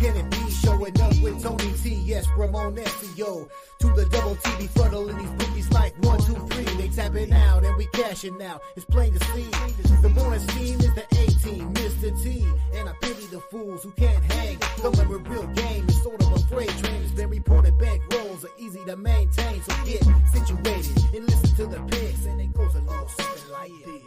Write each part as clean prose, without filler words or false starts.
can it be? Showing up with Tony T, yes, Ramon SEO. To the double T, befuddling these bookies like 1, 2, 3. They tapping out and we cashing out. It's plain to see. The morning scheme is the A-team, Mr. T. And I pity the fools who can't hang. Coming with real game is sort of a freight train. It's been reported bank rolls are easy to maintain. So get situated and listen to the picks. And it goes a little something like this.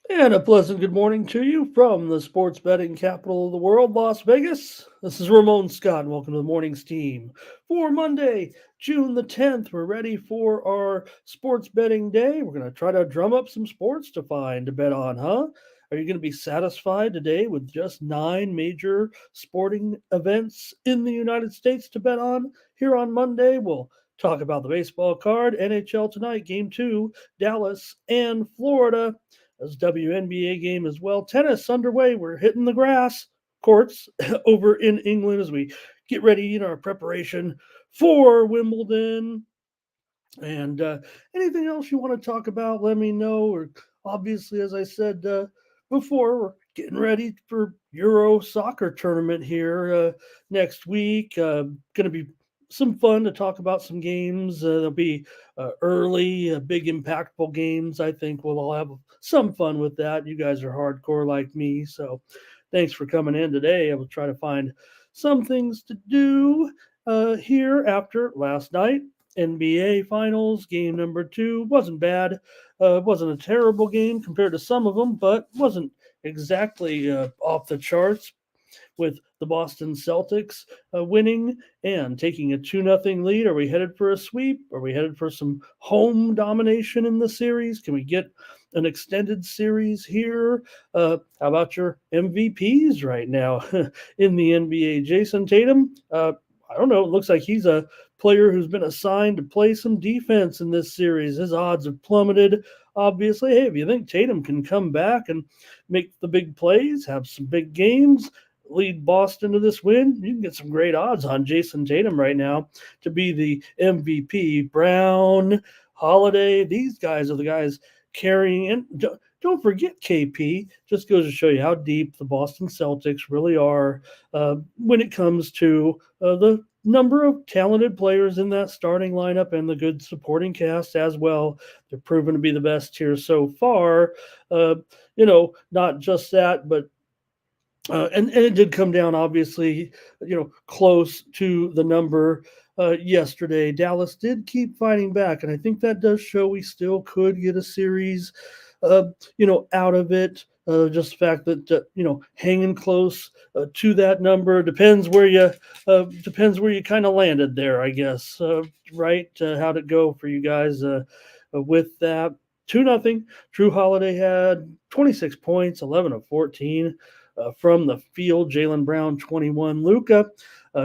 And a pleasant good morning to you from the sports betting capital of the world, Las Vegas. This is Ramon Scott, and welcome to the morning's team. For Monday, June the 10th, we're ready for our sports betting day. We're going to try to drum up some sports to find to bet on, huh? Are you going to be satisfied today with just 9 major sporting events in the United States to bet on here on Monday? We'll talk about the baseball card, NHL tonight, Game 2, Dallas and Florida. As WNBA game as well. Tennis underway. We're hitting the grass courts over in England as we get ready in our preparation for Wimbledon. And anything else you want to talk about, let me know. Or obviously, as I said before, we're getting ready for Euro soccer tournament here next week. Going to be some fun to talk about some games. There'll be early, big, impactful games. I think we'll all have some fun with that. You guys are hardcore like me, so thanks for coming in today. I will try to find some things to do here after last night. NBA Finals, game number 2. Wasn't bad. Wasn't a terrible game compared to some of them, but wasn't exactly off the charts, with the Boston Celtics winning and taking a 2-0 lead. Are we headed for a sweep? Are we headed for some home domination in the series? Can we get an extended series here? How about your MVPs right now in the NBA? Jason Tatum, I don't know. It looks like he's a player who's been assigned to play some defense in this series. His odds have plummeted. Obviously, hey, if you think Tatum can come back and make the big plays, have some big games, lead Boston to this win, you can get some great odds on Jason Tatum right now to be the MVP. Brown, Holiday, these guys are the guys carrying. And don't forget KP. Just goes to show you how deep the Boston Celtics really are when it comes to the number of talented players in that starting lineup and the good supporting cast as well. They're proven to be the best here so far. Not just that, but and it did come down, obviously, close to the number yesterday. Dallas did keep fighting back, and I think that does show we still could get a series, out of it. Just the fact that hanging close to that number depends where you kind of landed there, I guess. Right? How'd it go for you guys with that? 2-0. Drew Holiday had 26 points, 11 of 14. From the field, Jaylen Brown, 21. Luka,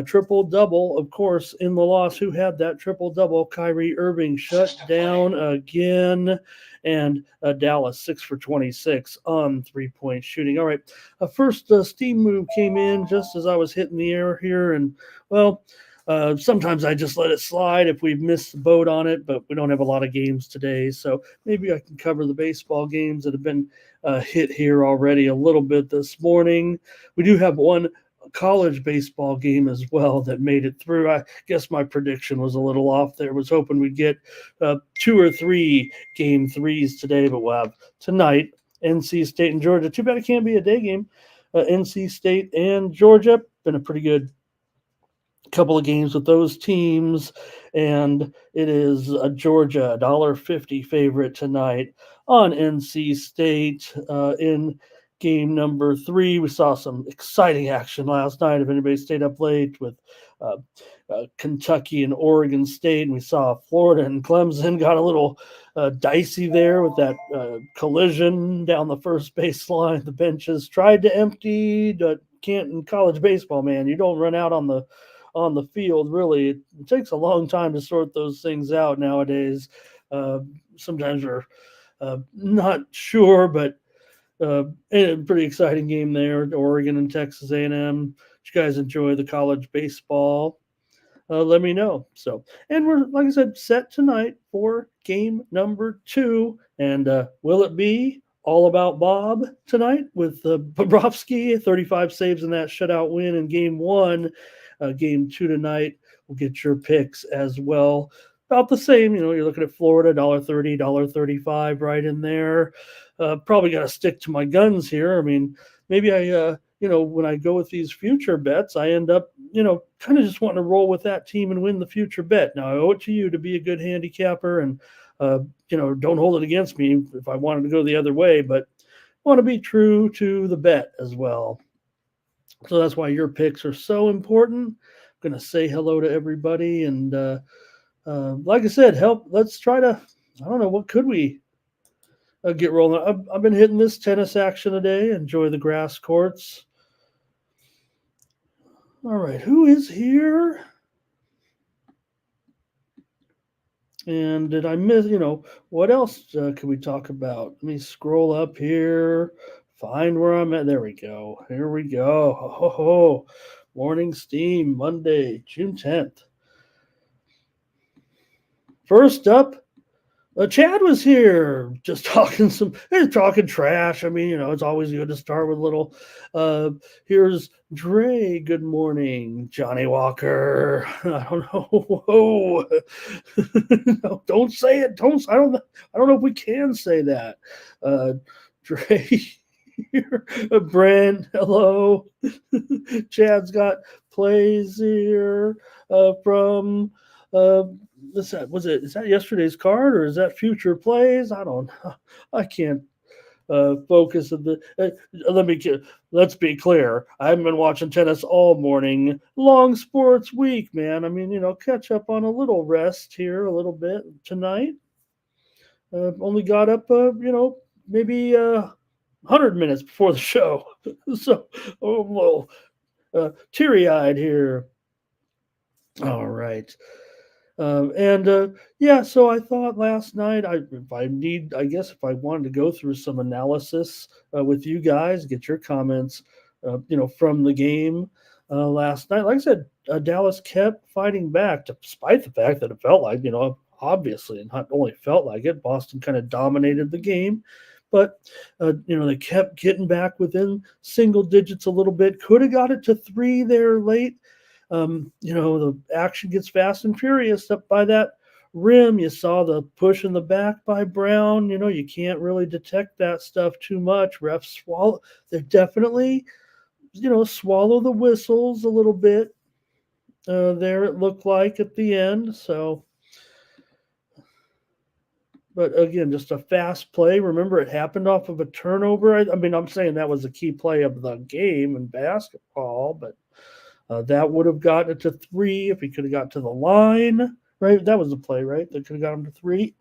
triple-double, of course, in the loss. Who had that triple-double? Kyrie Irving shut down again. And Dallas, 6 for 26 on three-point shooting. All right, first steam move came in just as I was hitting the air here. And, well, sometimes I just let it slide if we've missed the boat on it, but we don't have a lot of games today. So maybe I can cover the baseball games that have been hit here already a little bit this morning. We do have one college baseball game as well that made it through. I guess my prediction was a little off there. Was hoping we'd get 2 or 3 game 3s today, but we'll have tonight NC State and Georgia. Too bad it can't be a day game. NC State and Georgia. been a pretty good couple of games with those teams, and it is a Georgia $1.50 favorite tonight on NC State in game number 3. We saw some exciting action last night. If anybody stayed up late with uh, Kentucky and Oregon State, and we saw Florida and Clemson got a little dicey there with that collision down the first baseline. The benches tried to empty. Can't in college baseball, man. You don't run out on the field. Really, it takes a long time to sort those things out nowadays. Sometimes we're not sure, but a pretty exciting game there. Oregon and Texas A&M. Did you guys enjoy the college baseball? Let me know. So, and we're, like I said, set tonight for game number 2. And will it be all about Bob tonight with Bobrovsky, 35 saves in that shutout win in game 1? Game 2 tonight. We'll get your picks as well. About the same, you're looking at Florida, $1.30, $1.35 right in there. Probably got to stick to my guns here. I mean, maybe I, when I go with these future bets, I end up, kind of just wanting to roll with that team and win the future bet. Now, I owe it to you to be a good handicapper and, don't hold it against me if I wanted to go the other way, but I want to be true to the bet as well. So that's why your picks are so important. I'm going to say hello to everybody. And like I said, let's try to, I don't know, what could we get rolling? I've been hitting this tennis action today. Enjoy the grass courts. All right, who is here? And did I miss, what else could we talk about? Let me scroll up here, find where I'm at. There we go. Here we go. Morning Steam, Monday, June 10th. First up, Chad was here just talking trash. I mean, it's always good to start with a little. Here's Dre. Good morning, Johnny Walker. I don't know. Whoa. No, don't say it. I don't know if we can say that. Dre here. Brent, hello. Chad's got plays here from. Is that yesterday's card or is that future plays? I don't know. I can't focus on the. Let's be clear. I haven't been watching tennis all morning. Long sports week, man. I mean, catch up on a little rest here a little bit tonight. Only got up, maybe 100 minutes before the show, so a little teary-eyed here. All right. So I thought last night, if I wanted to go through some analysis with you guys, get your comments, from the game last night. Like I said, Dallas kept fighting back despite the fact that it felt like, obviously, and not only felt like it, Boston kind of dominated the game. But, they kept getting back within single digits a little bit. Could have got it to 3 there late. The action gets fast and furious up by that rim. You saw the push in the back by Brown. You can't really detect that stuff too much. Refs swallow. They definitely, swallow the whistles a little bit. There it looked like at the end. So, but again, just a fast play. Remember, it happened off of a turnover. I mean, I'm saying that was a key play of the game in basketball, but that would have gotten it to 3 if he could have got to the line, right? That was the play, right? That could have got him to 3.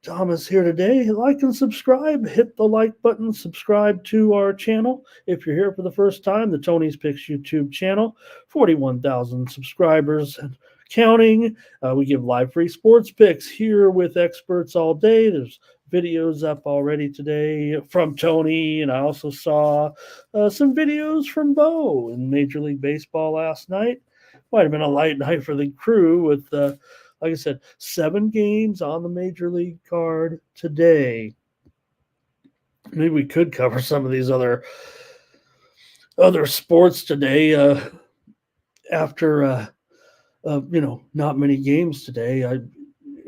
Thomas here today. Like and subscribe. Hit the like button. Subscribe to our channel. If you're here for the first time, the Tony's Picks YouTube channel, 41,000 subscribers and counting. We give live free sports picks here with experts all day. There's videos up already today from Tony, and I also saw some videos from Bo in Major League Baseball last night. Might have been a light night for the crew with, like I said, 7 games on the Major League card today. Maybe we could cover some of these other sports today after, not many games today.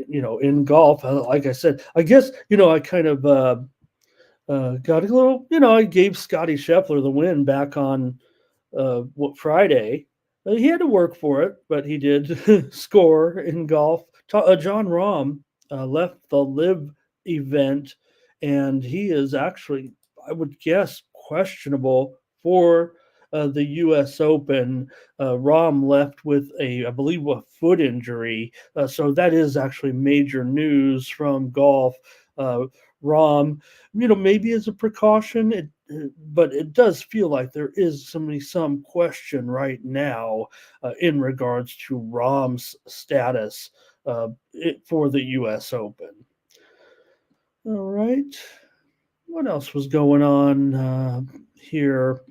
In golf, like I said, I guess, I kind of Got a little, I gave Scotty Scheffler the win back on Friday. He had to work for it, but he did score in golf. John Rahm left the live event, and he is actually, I would guess, questionable for the U.S. Open. Rahm left with I believe, a foot injury. So that is actually major news from golf. Uh, Rahm, maybe as a precaution, but it does feel like there is some question right now in regards to Rahm's status for the U.S. Open. All right. What else was going on here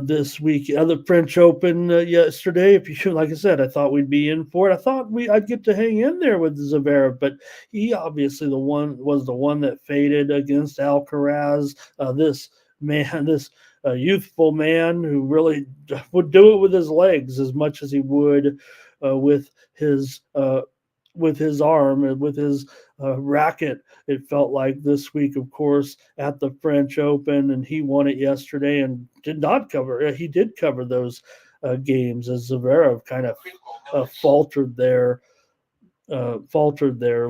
this week? The French Open yesterday. If you like I said, I thought we'd be in for it. I thought I'd get to hang in there with Zverev, but he obviously was the one that faded against Alcaraz. This man, this youthful man who really would do it with his legs as much as he would with his arm and with his racket. It felt like this week, of course, at the French Open, and he won it yesterday and did not cover. He did cover those games as Zverev kind of faltered there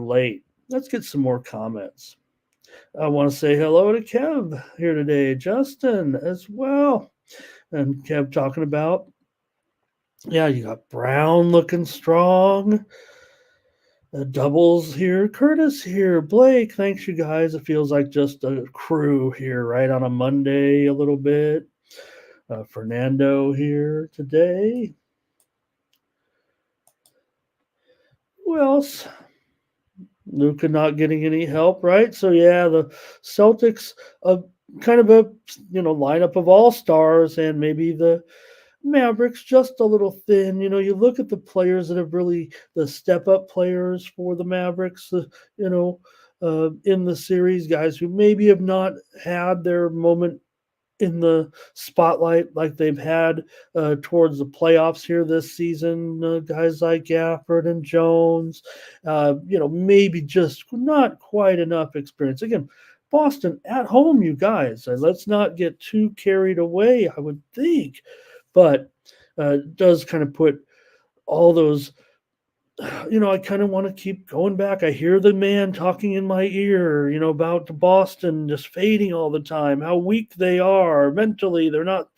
late. Let's get some more comments. I want to say hello to Kev here today, Justin as well, and Kev talking about, yeah, you got Brown looking strong. Doubles here, Curtis here, Blake. Thanks, you guys. It feels like just a crew here, right on a Monday, a little bit. Fernando here today. Who else? Luka not getting any help, right? So yeah, the Celtics, kind of a lineup of all stars, and maybe the Mavericks just a little thin. You look at the players that have really the step up players for the Mavericks, in the series, guys who maybe have not had their moment in the spotlight like they've had towards the playoffs here this season. Guys like Gafford and Jones, maybe just not quite enough experience. Again, Boston at home, you guys. Let's not get too carried away, I would think. But does kind of put all those, I kind of want to keep going back. I hear the man talking in my ear, about Boston just fading all the time, how weak they are mentally. They're not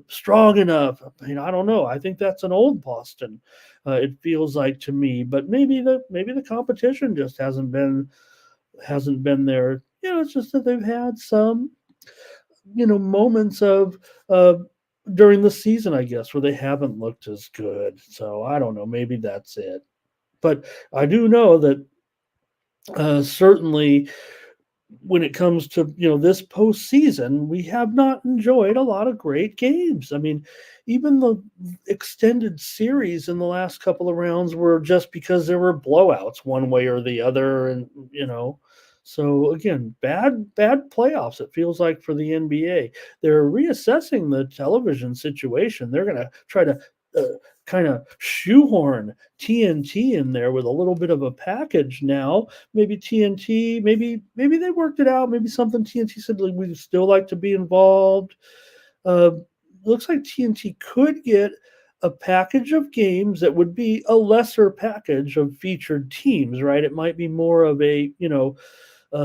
strong enough. I don't know. I think that's an old Boston. It feels like to me, but maybe the competition just hasn't been there. It's just that they've had some, moments of during the season, I guess, where they haven't looked as good. So I don't know. Maybe that's it. But I do know that certainly when it comes to this postseason, we have not enjoyed a lot of great games. I mean, even the extended series in the last couple of rounds were just because there were blowouts one way or the other, and So again, bad playoffs. It feels like for the NBA, they're reassessing the television situation. They're going to try to kind of shoehorn TNT in there with a little bit of a package now. Maybe TNT, maybe they worked it out. Maybe something TNT said, like, we'd still like to be involved. Looks like TNT could get a package of games that would be a lesser package of featured teams, right? It might be more of a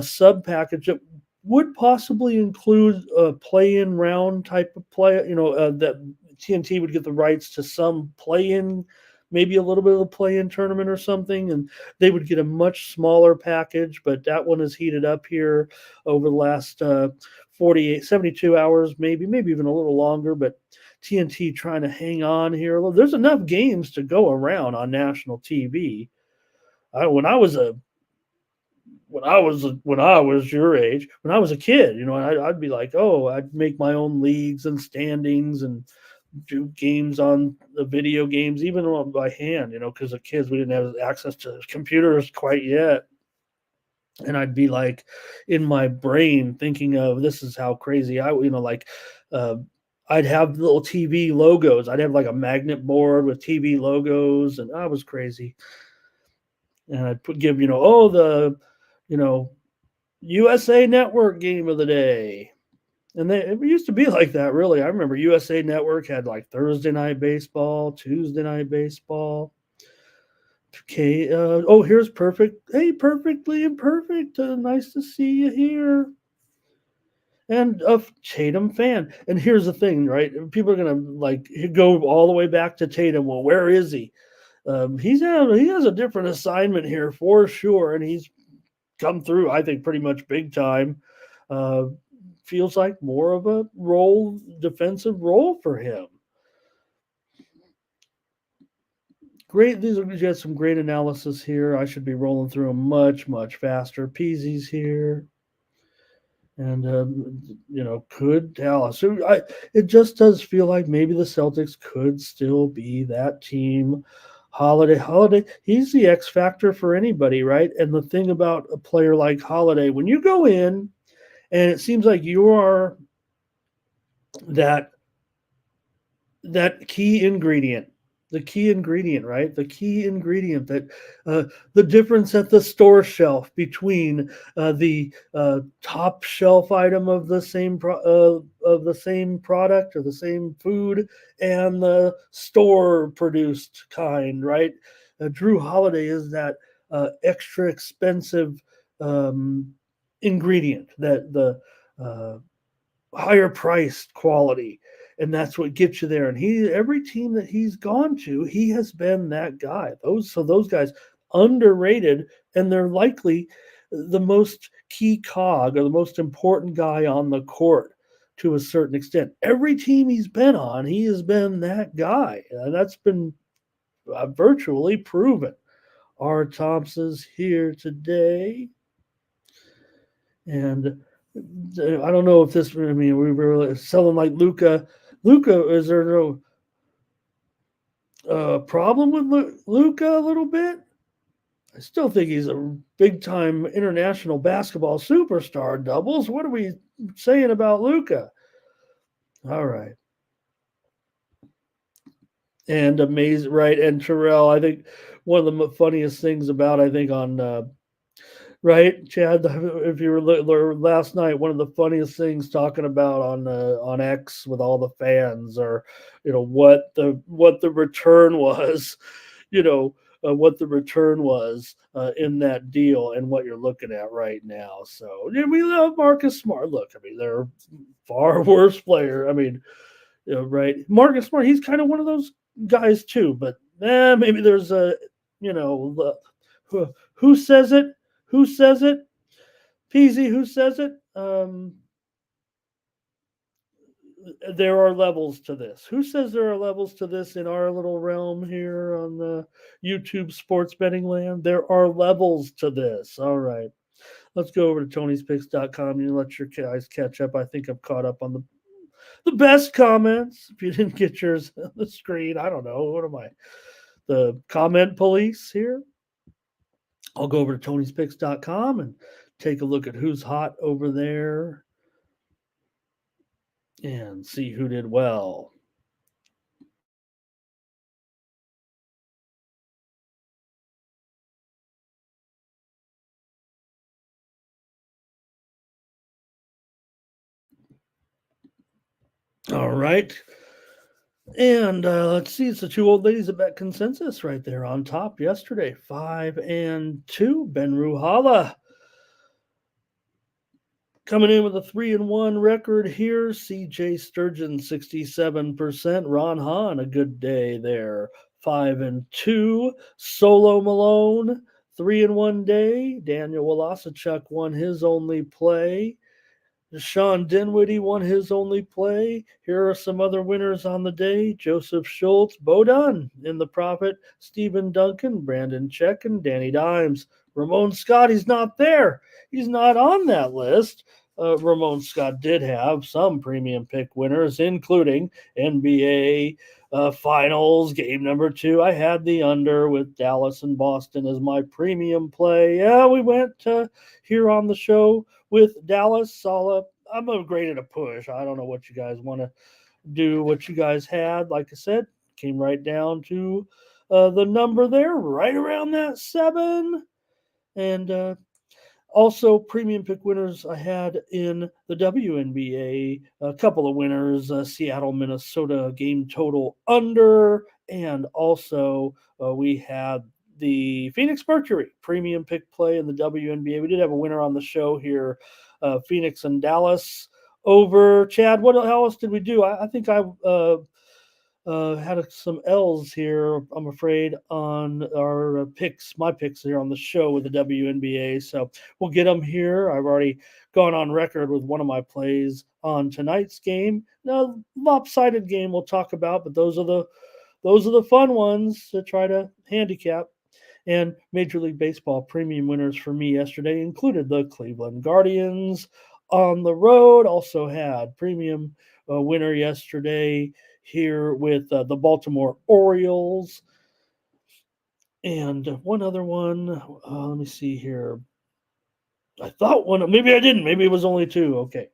sub package that would possibly include a play-in round type of play. That TNT would get the rights to some play-in, maybe a little bit of a play-in tournament or something, and they would get a much smaller package. But that one is heated up here over the last 72 hours, maybe even a little longer. But TNT trying to hang on here. There's enough games to go around on national TV. When I was your age, when I was a kid, I'd be like, oh, I'd make my own leagues and standings and do games on the video games, even by hand, because as kids, we didn't have access to computers quite yet. And I'd be like in my brain thinking of, this is how crazy I'd have little TV logos. I'd have like a magnet board with TV logos, and I was crazy. And I'd give, the USA Network game of the day. And it used to be like that, really. I remember USA Network had like Thursday night baseball, Tuesday night baseball. Okay. Here's Perfect. Hey, Perfectly Imperfect. Nice to see you here. And a Tatum fan. And here's the thing, right? People are gonna like go all the way back to Tatum. Well, where is he? He has a different assignment here for sure, and he's come through. I think pretty much big time. Uh, Feels like more of a defensive role for him. Great. These are just some great analysis here. I should be rolling through them much faster. Peasy's here. And could Dallas? It just does feel like maybe the Celtics could still be that team. Holiday, he's the X factor for anybody, right? And the thing about a player like Holiday, when you go in, and it seems like you are that key ingredient, right? The key ingredient that the difference at the store shelf between the top shelf item of the same product or the same food and the store produced kind, right? Drew Holiday is that extra expensive ingredient, that the higher priced quality, and that's what gets you there. And every team that he's gone to, he has been that guy. Those guys underrated, and they're likely the most key cog or the most important guy on the court to a certain extent. Every team he's been on, he has been that guy, and that's been virtually proven. R. Thompson's here today. And I don't know if this. I mean, we were selling like Luca. Luca, is there no problem with Luca a little bit? I still think he's a big time international basketball superstar. Doubles. What are we saying about Luca? All right. And amazing, right? And Terrell, I think one of the funniest things about on right, Chad. If you were last night, one of the funniest things talking about on X with all the fans, or what the return was, what the return was in that deal, and what you're looking at right now. So yeah, we love Marcus Smart. Look, I mean, they're far worse player. I mean, right? Marcus Smart, he's kind of one of those guys too, but maybe there's a, who says it? Who says it? Peasy, who says it? There are levels to this. Who says there are levels to this in our little realm here on the YouTube sports betting land? There are levels to this. All right. Let's go over to Tony'sPicks.com and let your guys catch up. I think I've caught up on the best comments. If you didn't get yours on the screen, I don't know. What am I? The comment police here? I'll go over to Tony'sPicks.com and take a look at who's hot over there and see who did well. All right. And let's see, it's the two old ladies that bet consensus right there on top yesterday. 5-2. Ben Ruhala coming in with a 3-1 record here. CJ Sturgeon 67%. Ron Hahn, a good day there. 5-2. Solo Malone 3-1 day. Daniel Walasachuk won his only play. Sean Dinwiddie won his only play. Here are some other winners on the day. Joseph Schultz, Bo Dunn in the profit. Stephen Duncan, Brandon Check, and Danny Dimes. Ramon Scott, he's not there. He's not on that list. Ramon Scott did have some premium pick winners, including NBA Finals, game number 2. I had the under with Dallas and Boston as my premium play. Yeah, we went here on the show with Dallas. I'm a grade at a push. I don't know what you guys want to do, what you guys had. Like I said, came right down to the number there, right around that 7. And Also, premium pick winners I had in the WNBA. A couple of winners: Seattle, Minnesota game total under, and also we had the Phoenix Mercury premium pick play in the WNBA. We did have a winner on the show here, Phoenix and Dallas over. Chad, what else did we do? I think I had some L's here, I'm afraid, on our picks, my picks here on the show with the WNBA. So we'll get them here. I've already gone on record with one of my plays on tonight's game. Now, lopsided game we'll talk about, but those are the fun ones to try to handicap. And Major League Baseball premium winners for me yesterday included the Cleveland Guardians on the road. Also had premium winner yesterday here with the Baltimore Orioles. And one other one, let me see here. I thought one, maybe I didn't. Maybe it was only two. Okay.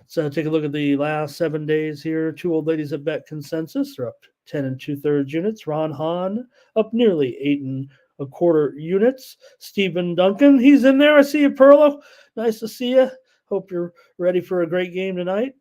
So take a look at the last 7 days here. Two old ladies at Bet Consensus are up 10 and 2/3 units. Ron Hahn up nearly 8 and a quarter units. Stephen Duncan, he's in there. I see you, Perlo. Nice to see you. Hope you're ready for a great game tonight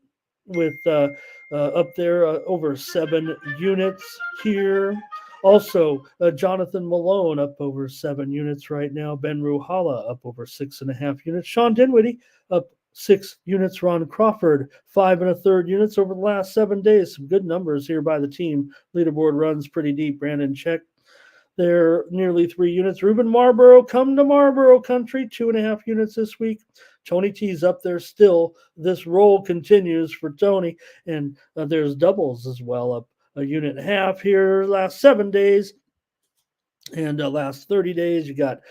with up there over 7 units here. Also, Jonathan Malone up over 7 units right now. Ben Ruhala up over 6.5 units. Sean Dinwiddie up 6 units. Ron Crawford 5 1/3 units over the last 7 days. Some good numbers here by the team. Leaderboard runs pretty deep. Brandon Check, they're nearly 3 units. Ruben Marlboro, come to Marlboro country, 2.5 units this week. Tony T's up there still. This roll continues for Tony, and there's doubles as well, up a unit and a half here last 7 days. And last 30 days, you got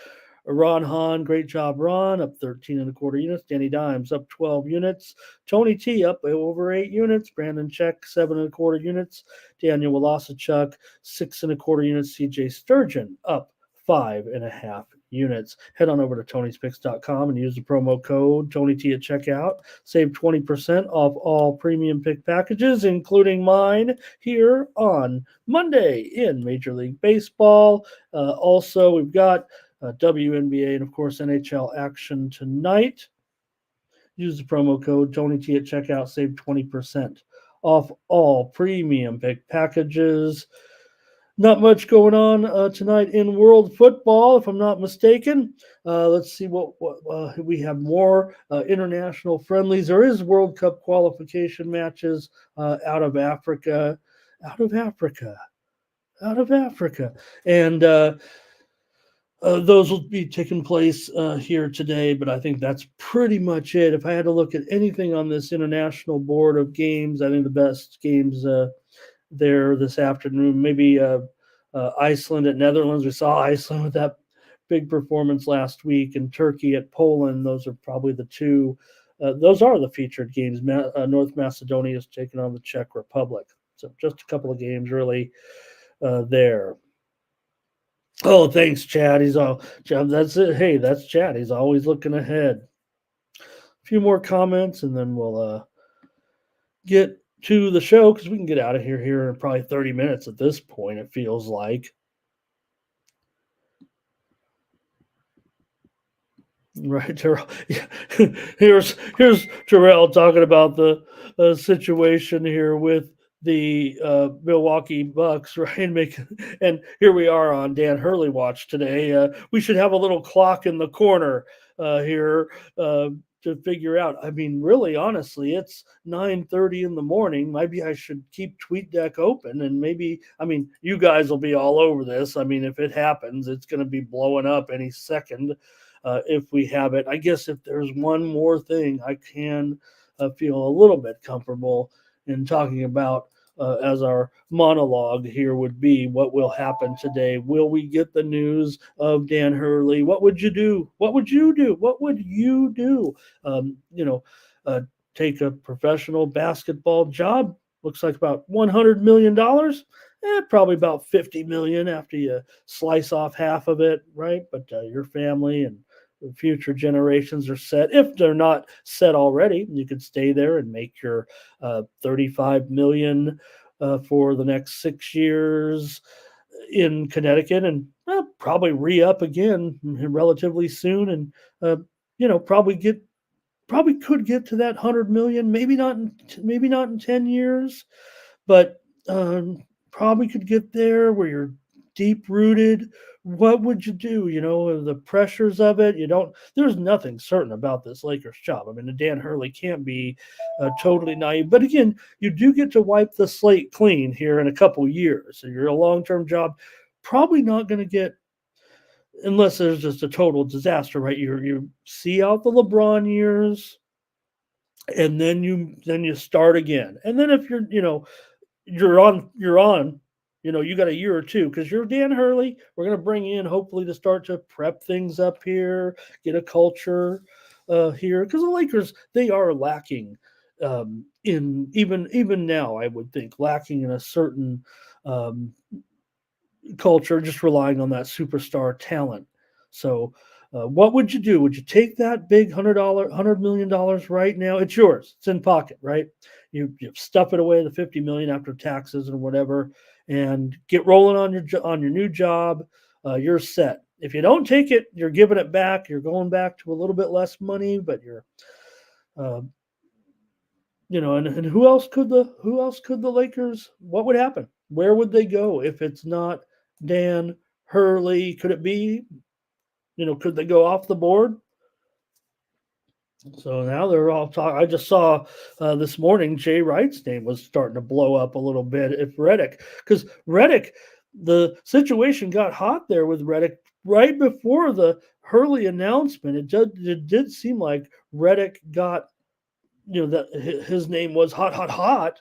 Ron Hahn, great job, Ron, up 13 1/4 units. Danny Dimes up 12 units. Tony T up over 8 units. Brandon Check, 7 1/4 units. Daniel Walasachuk, 6 1/4 units. CJ Sturgeon up 5.5 units. Head on over to Tony'sPicks.com and use the promo code TonyT at checkout. Save 20% off all premium pick packages, including mine, here on Monday in Major League Baseball. Also, we've got WNBA and, of course, NHL action tonight. Use the promo code TonyT at checkout. Save 20% off all premium pick packages. Not much going on tonight in world football, if I'm not mistaken. Let's see what we have more international friendlies. There is World Cup qualification matches out of Africa, and those will be taking place here today. But I think that's pretty much it. If I had to look at anything on this international board of games, I think the best games there this afternoon. Maybe Iceland at Netherlands. We saw Iceland with that big performance last week, and Turkey at Poland. Those are probably the two. Those are the featured games. North Macedonia is taking on the Czech Republic. So just a couple of games really there. Oh, thanks, Chad. That's it. Hey, that's Chad. He's always looking ahead. A few more comments, and then we'll get to the show because we can get out of here in probably 30 minutes at this point, it feels like. Right, Terrell. Yeah. Here's Terrell talking about the situation here with the Milwaukee Bucks, right? And here we are on Dan Hurley watch today. We should have a little clock in the corner here to figure out. I mean, really, honestly, it's 9:30 in the morning. Maybe I should keep TweetDeck open, and maybe, I mean, you guys will be all over this. I mean, if it happens, it's going to be blowing up any second. If we have it, I guess if there's one more thing I can feel a little bit comfortable in talking about as our monologue here would be what will happen today. Will we get the news of Dan Hurley? What would you do? What would you do? What would you do? Take a professional basketball job. Looks like about $100 million. Probably about 50 million after you slice off half of it, right? But your family and future generations are set. If they're not set already, you could stay there and make your 35 million for the next 6 years in Connecticut, and probably re-up again relatively soon, and probably could get to that 100 million. Maybe not in 10 years, but probably could get there where you're deep rooted. What would you do? The pressures of it. There's nothing certain about this Lakers job. I mean, the Dan Hurley can't be totally naive. But again, you do get to wipe the slate clean here in a couple years. So you're a long term job. Probably not going to get, unless there's just a total disaster, right? You see out the LeBron years, and then you start again. And then if you're on, you got a year or two because you're Dan Hurley. We're going to bring you in hopefully to start to prep things up here, get a culture here, because the Lakers, they are lacking in even now, I would think, lacking in a certain um, culture, just relying on that superstar talent. So, what would you do? Would you take that big $100 million right now? It's yours. It's in pocket, right? You stuff it away, the 50 million after taxes and whatever, and get rolling on your new job. You're set. If you don't take it, you're giving it back. You're going back to a little bit less money, but you're uh, and who else could the Lakers, what would happen? Where would they go if it's not Dan Hurley? Could it be, could they go off the board? So now they're all talking. I just saw this morning Jay Wright's name was starting to blow up a little bit. If because Reddick, the situation got hot there with Reddick right before the Hurley announcement. It did seem like Reddick got, that his name was hot, hot, hot,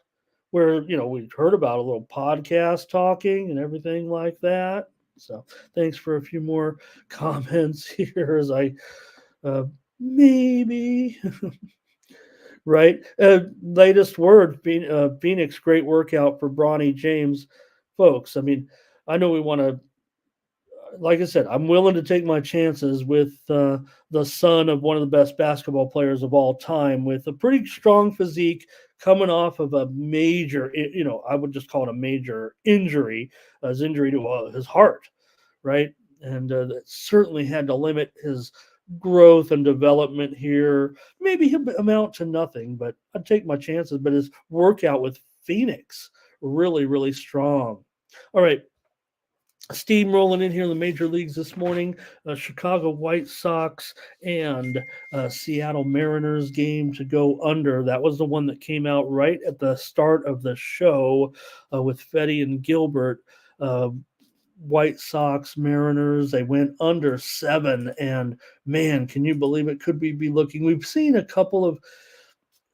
where, we heard about a little podcast talking and everything like that. So thanks for a few more comments here as I maybe right. Latest word, Phoenix, great workout for Bronny James, folks. I mean, I know we want to, like I said, I'm willing to take my chances with the son of one of the best basketball players of all time, with a pretty strong physique, coming off of a major, I would just call it a major injury, his injury to his heart, right? And that certainly had to limit his growth and development here. Maybe he'll amount to nothing, but I'd take my chances. But his workout with Phoenix, really, really strong. All right. Steam rolling in here in the major leagues this morning. Chicago White Sox and Seattle Mariners game to go under. That was the one that came out right at the start of the show with Fetty and Gilbert. White Sox, Mariners, they went under 7. And man, can you believe it? Could we be looking? We've seen a couple of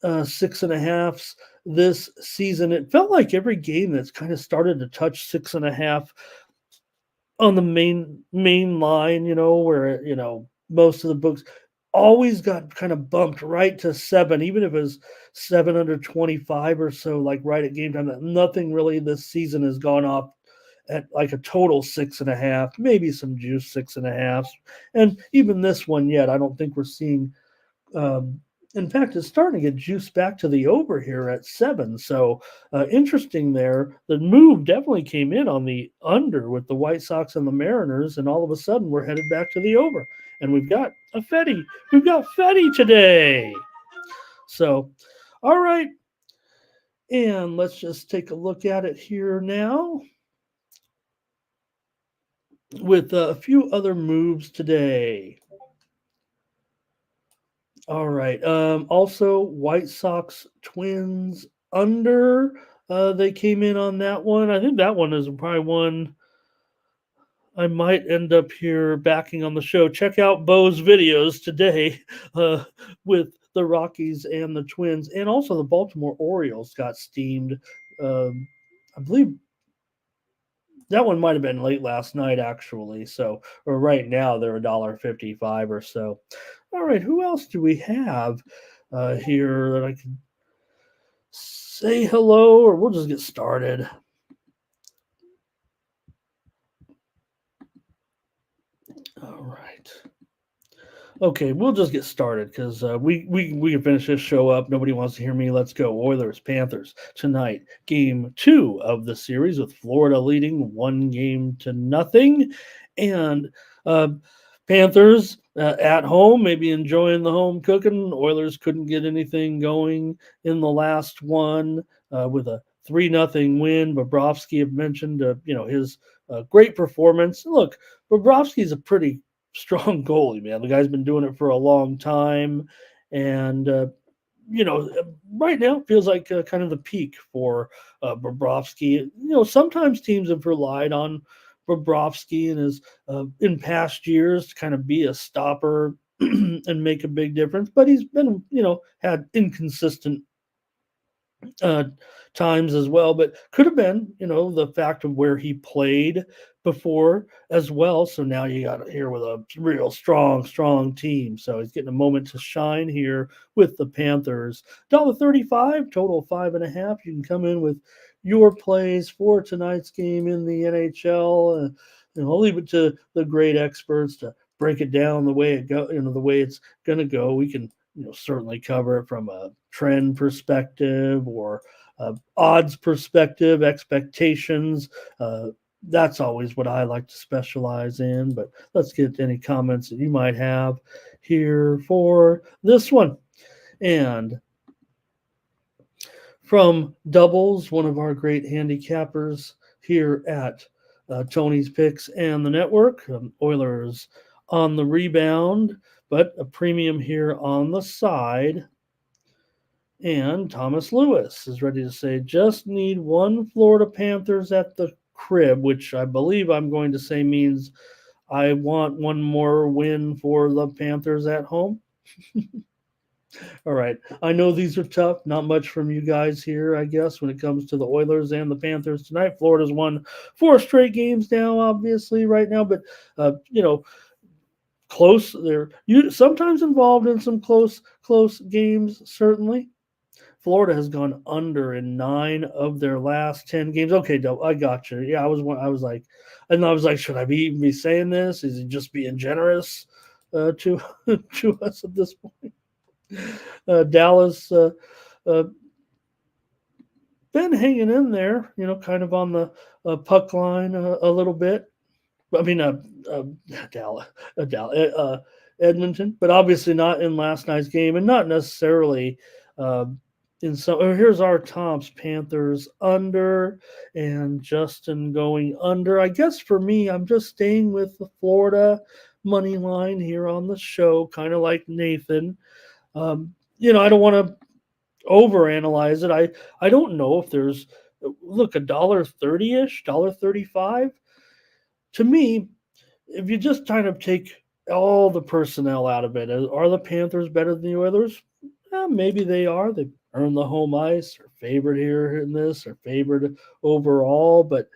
6.5s this season. It felt like every game that's kind of started to touch 6.5 on the main line, where, most of the books always got kind of bumped right to 7, even if it was 7 under 25 or so, like right at game time. Nothing really this season has gone off at like a total 6.5, maybe some juice 6.5. And even this one yet, I don't think we're seeing. In fact, it's starting to get juiced back to the over here at 7. So interesting there. The move definitely came in on the under with the White Sox and the Mariners, and all of a sudden we're headed back to the over. And we've got a Fetty. We've got Fetty today. So, all right. And let's just take a look at it here now with a few other moves today. All right. Also, White Sox Twins under. They came in on that one. I think that one is probably one I might end up here backing on the show. Check out Bo's videos today with the Rockies and the Twins, and also the Baltimore Orioles got steamed. I believe that one might have been late last night, actually. So, or right now, they're $1.55 or so. All right, who else do we have here that I can say hello, or we'll just get started? All right. Okay, we'll just get started because we can finish this show up. Nobody wants to hear me. Let's go. Oilers, Panthers tonight. Game 2 of the series with Florida leading 1-0. And Panthers, at home, maybe enjoying the home cooking. Oilers couldn't get anything going in the last one with a 3-0 win. Bobrovsky have mentioned, his great performance. Look, Bobrovsky's a pretty strong goalie, man. The guy's been doing it for a long time, and you know, right now it feels like kind of the peak for Bobrovsky. Sometimes teams have relied on Bobrovsky and his in past years to kind of be a stopper and make a big difference, but he's been, had inconsistent uh, times as well, but could have been, the fact of where he played before as well. So now you got here with a real strong team. So he's getting a moment to shine here with the Panthers. $1.35, total 5.5. You can come in with your plays for tonight's game in the NHL. I'll leave it to the great experts to break it down the way it go, the way it's going to go. We can certainly cover it from a trend perspective or odds perspective, expectations. That's always what I like to specialize in. But let's get any comments that you might have here for this one. And from Doubles, one of our great handicappers here at Tony's Picks and the network, Oilers on the rebound, but a premium here on the side. And Thomas Lewis is ready to say, just need one Florida Panthers at the crib, which I believe I'm going to say means I want one more win for the Panthers at home. All right. I know these are tough. Not much from you guys here, I guess, when it comes to the Oilers and the Panthers tonight. Florida's won 4 straight games now, obviously, right now, but, close. They're sometimes involved in some close games, certainly. Florida has gone under in 9 of their last 10 games. Okay, I got you. Yeah, I was like, should I be saying this? Is he just being generous to to us at this point? Dallas been hanging in there, kind of on the puck line a little bit. I mean, Dallas, Edmonton, but obviously not in last night's game, and not necessarily in some. Here's our tops: Panthers under, and Justin going under. I guess for me, I'm just staying with the Florida money line here on the show, kind of like Nathan. I don't want to overanalyze it. I don't know if there's $1.30-ish, $1.35. To me, if you just kind of take all the personnel out of it, are the Panthers better than the Oilers? Maybe they are. They earned the home ice. They're favored here in this. They're favored overall. But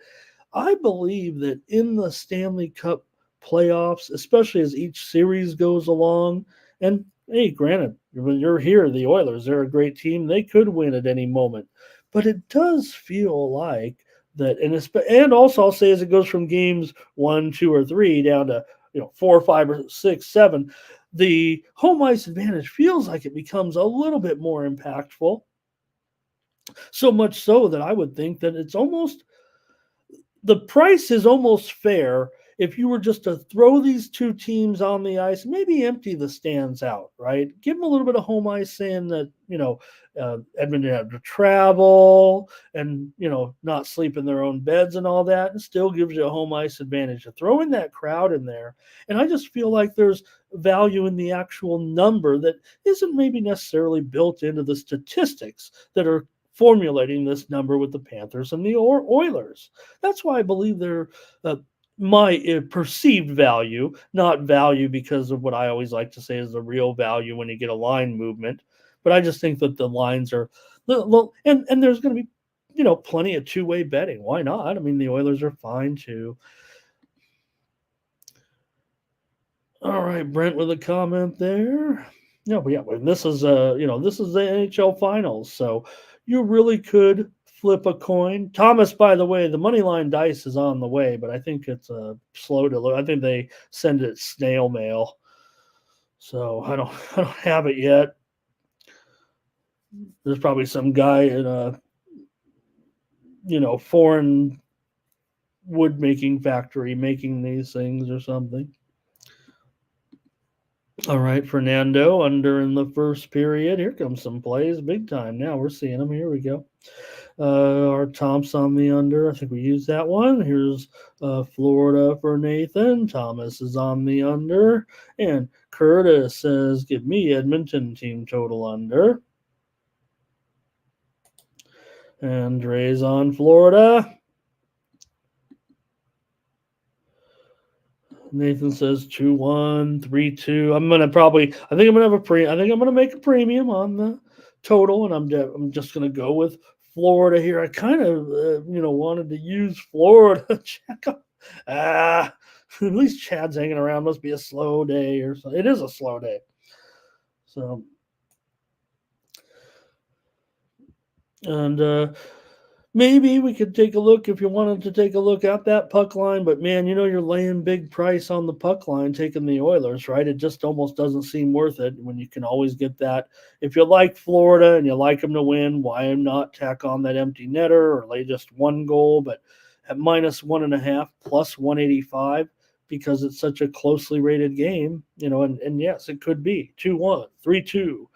I believe that in the Stanley Cup playoffs, especially as each series goes along, and hey, granted, when you're here, the Oilers, they're a great team. They could win at any moment. But it does feel like that, and also I'll say as it goes from games 1, 2, or 3 down to 4, 5, or 6, 7, the home ice advantage feels like it becomes a little bit more impactful. So much so that I would think that it's almost the price is almost fair if you were just to throw these two teams on the ice, maybe empty the stands out, right? Give them a little bit of home ice, saying that, Edmonton had to travel and, not sleep in their own beds and all that, and still gives you a home ice advantage. To throw in that crowd in there. And I just feel like there's value in the actual number that isn't maybe necessarily built into the statistics that are formulating this number with the Panthers and the Oilers. That's why I believe they're my perceived value, not value because of what I always like to say is the real value when you get a line movement. But I just think that the lines are and there's going to be plenty of two-way betting. Why not? I mean, the Oilers are fine too. All right, Brent with a comment there. No, but yeah, this is this is the NHL Finals, so you really could flip a coin. Thomas, by the way, the money line dice is on the way, but I think it's slow to load. I think they send it snail mail, so I don't have it yet. There's probably some guy in a foreign wood making factory making these things or something. All right, Fernando under in the first period. Here comes some plays, big time. Now we're seeing them. Here we go. Our Thompson on the under. I think we used that one. Here's Florida for Nathan. Thomas is on the under. And Curtis says, give me Edmonton team total under. And Dre's on Florida. Nathan says 2-1, 3-2. I'm gonna probably. I think I'm gonna have a pre. I think I'm gonna make a premium on the total, and I'm just gonna go with Florida here. I kind of wanted to use Florida. Check out. At least Chad's hanging around. Must be a slow day or something. It is a slow day. So and maybe we could take a look if you wanted to take a look at that puck line, but man, you're laying big price on the puck line taking the Oilers, right? It just almost doesn't seem worth it when you can always get that. If you like Florida and you like them to win, why not tack on that empty netter or lay just one goal, but at -1.5 plus 185 because it's such a closely rated game, and yes, it could be 2-1, 3-2,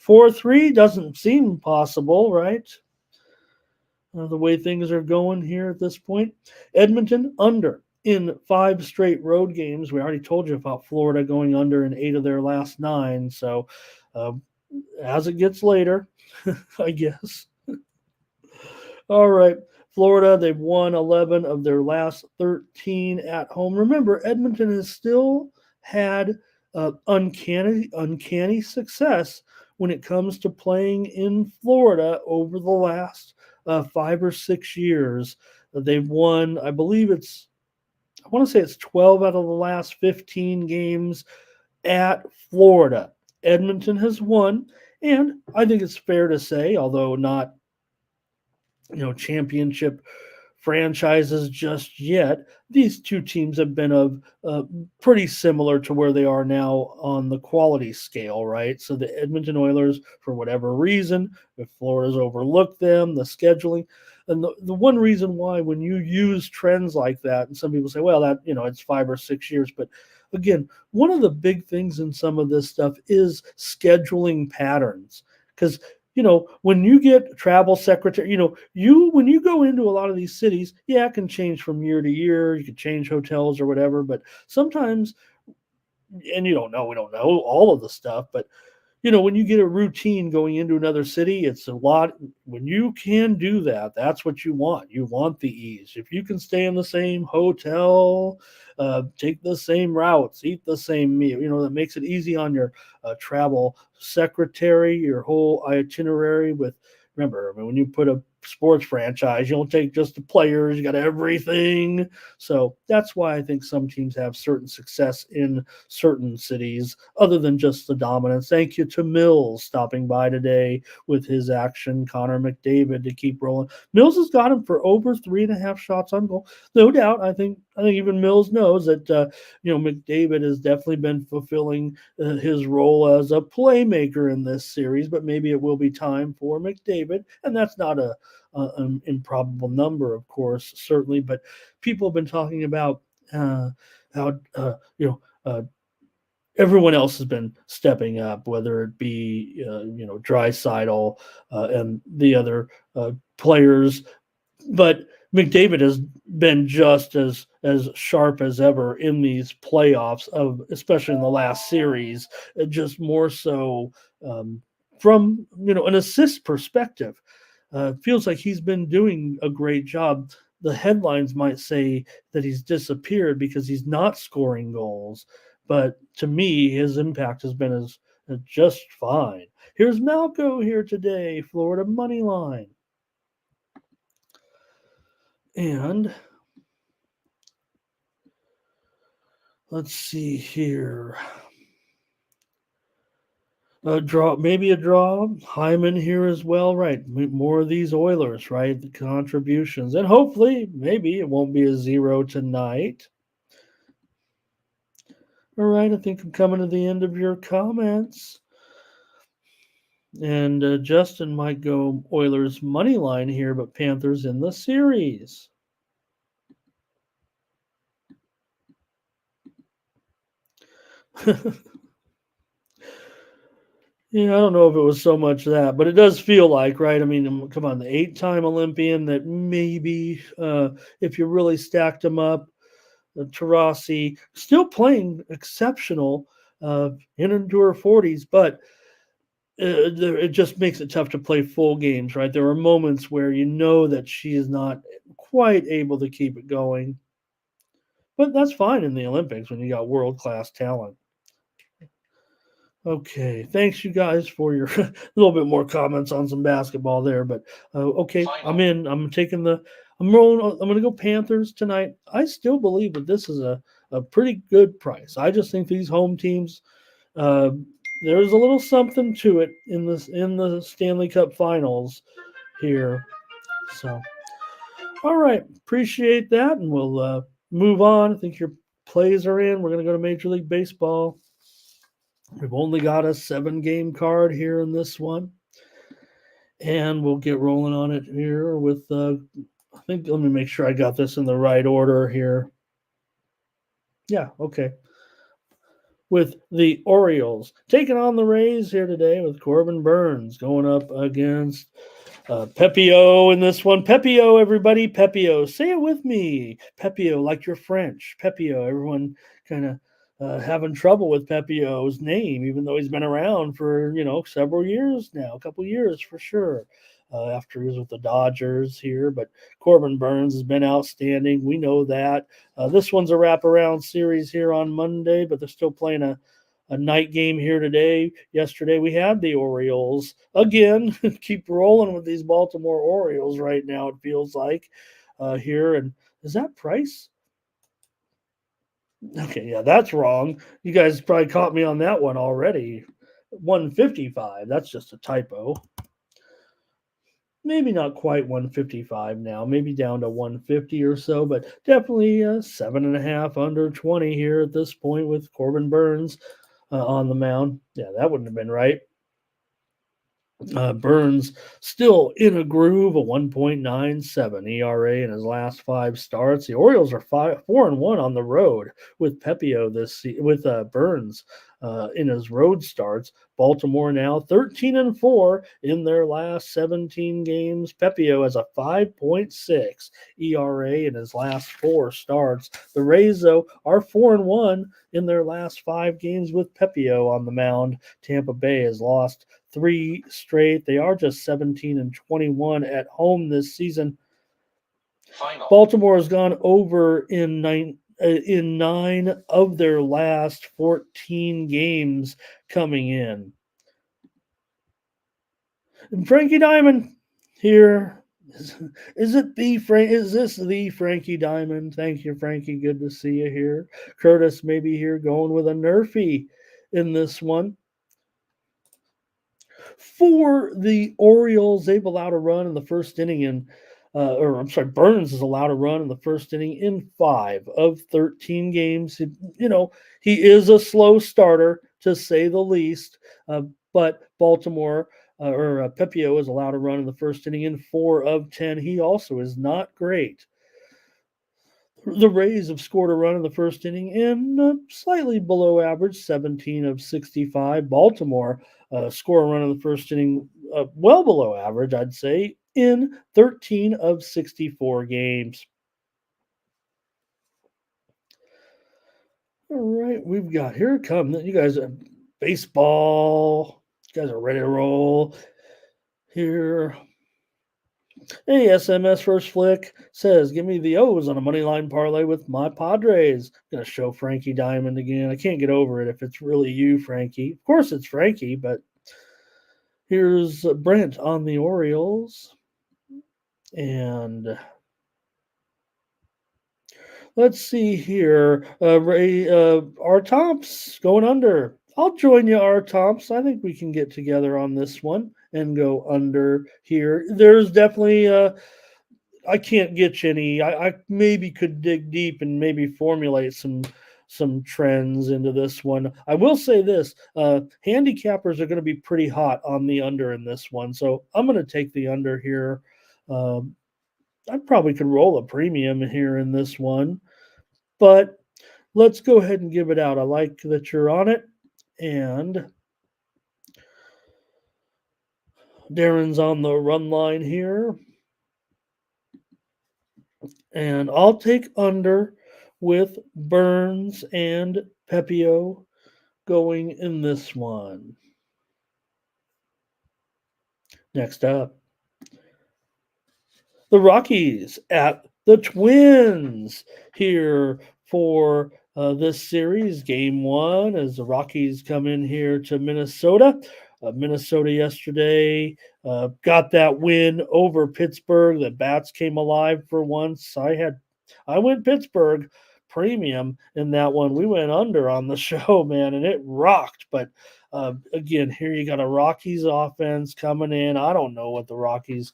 4-3 doesn't seem possible, right? The way things are going here at this point. Edmonton under in 5 straight road games. We already told you about Florida going under in 8 of their last 9. So uh, as it gets later, I guess. All right. Florida, they've won 11 of their last 13 at home. Remember, Edmonton has still had uncanny success when it comes to playing in Florida over the last 5 or 6 years. They've won, I want to say it's 12 out of the last 15 games at Florida. Edmonton has won, and I think it's fair to say, although not championship franchises just yet. These two teams have been of pretty similar to where they are now on the quality scale, right? So the Edmonton Oilers, for whatever reason, if Florida's overlooked them, the scheduling, and the one reason why when you use trends like that, and some people say, well, that it's 5 or 6 years, but again, one of the big things in some of this stuff is scheduling patterns because when you get travel secretary, when you go into a lot of these cities, yeah, it can change from year to year. You can change hotels or whatever, but sometimes, and we don't know all of the stuff, but when you get a routine going into another city, it's a lot. When you can do that, that's what you want. You want the ease. If you can stay in the same hotel, take the same routes, eat the same meal, that makes it easy on your travel secretary, your whole itinerary with. Remember, when you put a sports franchise, you don't take just the players, you got everything. So that's why I think some teams have certain success in certain cities other than just the dominance. Thank you to Mills stopping by today with his action. Connor McDavid to keep rolling. Mills has got him for over 3.5 shots on goal. No doubt. I think even Mills knows that McDavid has definitely been fulfilling his role as a playmaker in this series, but maybe it will be time for McDavid, and that's not an improbable number, of course, certainly. But people have been talking about how everyone else has been stepping up, whether it be Draisaitl and the other players, but McDavid has been just as sharp as ever in these playoffs, of especially in the last series, just more so from an assist perspective. Feels like he's been doing a great job. The headlines might say that he's disappeared because he's not scoring goals, but to me, his impact has been as just fine. Here's Malco here today, Florida money line. And let's see here. A draw, maybe a draw. Hyman here as well, right? More of these Oilers, right? The contributions, and hopefully, maybe it won't be a 0 tonight. All right, I think I'm coming to the end of your comments. And Justin might go Oilers money line here, but Panthers in the series. Yeah, I don't know if it was so much that, but it does feel like, right? I mean, come on, the eight-time Olympian that maybe, if you really stacked him up, Tarasi still playing exceptional into her 40s, but it just makes it tough to play full games, right? There are moments where you know that she is not quite able to keep it going, but that's fine in the Olympics when you got world class talent. Okay, thanks you guys for your a little bit more comments on some basketball there, but okay, I'm in. I'm taking the. I'm rolling. I'm going to go Panthers tonight. I still believe that this is a pretty good price. I just think these home teams. Uh, there's a little something to it in the Stanley Cup Finals here. So, all right, appreciate that, and we'll move on. I think your plays are in. We're going to go to Major League Baseball. We've only got a 7 game card here in this one, and we'll get rolling on it here with. I think let me make sure I got this in the right order here. Yeah, okay. With the Orioles taking on the Rays here today with Corbin Burns going up against Pepio in this one. Pepio, everybody. Pepio. Say it with me. Pepio, like you're French. Pepio. Everyone kind of having trouble with Pepio's name, even though he's been around for, several years now, a couple years for sure. After he was with the Dodgers here, but Corbin Burns has been outstanding. We know that. This one's a wraparound series here on Monday, but they're still playing a night game here today. Yesterday we had the Orioles again. Keep rolling with these Baltimore Orioles right now. It feels like here. And is that Price? Okay, yeah, that's wrong. You guys probably caught me on that one already. 155. That's just a typo. Maybe not quite 155 now. Maybe down to 150 or so, but definitely 7.5 under 20 here at this point with Corbin Burns on the mound. Yeah, that wouldn't have been right. Burns still in a groove, a 1.97 ERA in his last 5 starts. The Orioles are 4-1 on the road with Pepio with Burns in his road starts. Baltimore now 13-4 in their last 17 games. Pepio has a 5.6 ERA in his last 4 starts. The Rays though are 4-1 in their last 5 games with Pepio on the mound. Tampa Bay has lost 3 straight. They are just 17-21 at home this season. Baltimore has gone over in 9 of their last 14 games coming in. And Frankie Diamond here. Is this the Frankie Diamond? Thank you, Frankie. Good to see you here. Curtis maybe here going with a Nerfy in this one. For the Orioles, they've allowed a run in the first inning Burns is allowed a run in the first inning in 5 of 13 games. He is a slow starter to say the least, but Baltimore Pepio is allowed a run in the first inning in 4 of 10. He also is not great. The Rays have scored a run in the first inning in slightly below average, 17 of 65. Baltimore score a run in the first inning well below average, I'd say, in 13 of 64 games. All right, we've got here it comes. You guys are baseball. You guys are ready to roll here. Hey, SMS First Flick says, give me the O's on a money line parlay with my Padres. Gonna show Frankie Diamond again. I can't get over it if it's really you, Frankie. Of course it's Frankie, but here's Brent on the Orioles. And let's see here. Ray, R. Tomps going under. I'll join you, R. Tomps. I think we can get together on this one and go under here. There's definitely I can't get you any. I maybe could dig deep and maybe formulate some trends into this one. I will say this: handicappers are going to be pretty hot on the under in this one, so I'm going to take the under here. I probably could roll a premium here in this one, but let's go ahead and give it out. I like that you're on it, and Darren's on the run line here. And I'll take under with Burns and Pepio going in this one. Next up, the Rockies at the Twins here for this series. Game one as the Rockies come in here to Minnesota. Minnesota yesterday got that win over Pittsburgh. The bats came alive for once. I went Pittsburgh premium in that one. We went under on the show, man, and it rocked. But again, here you got a Rockies offense coming in. I don't know what the Rockies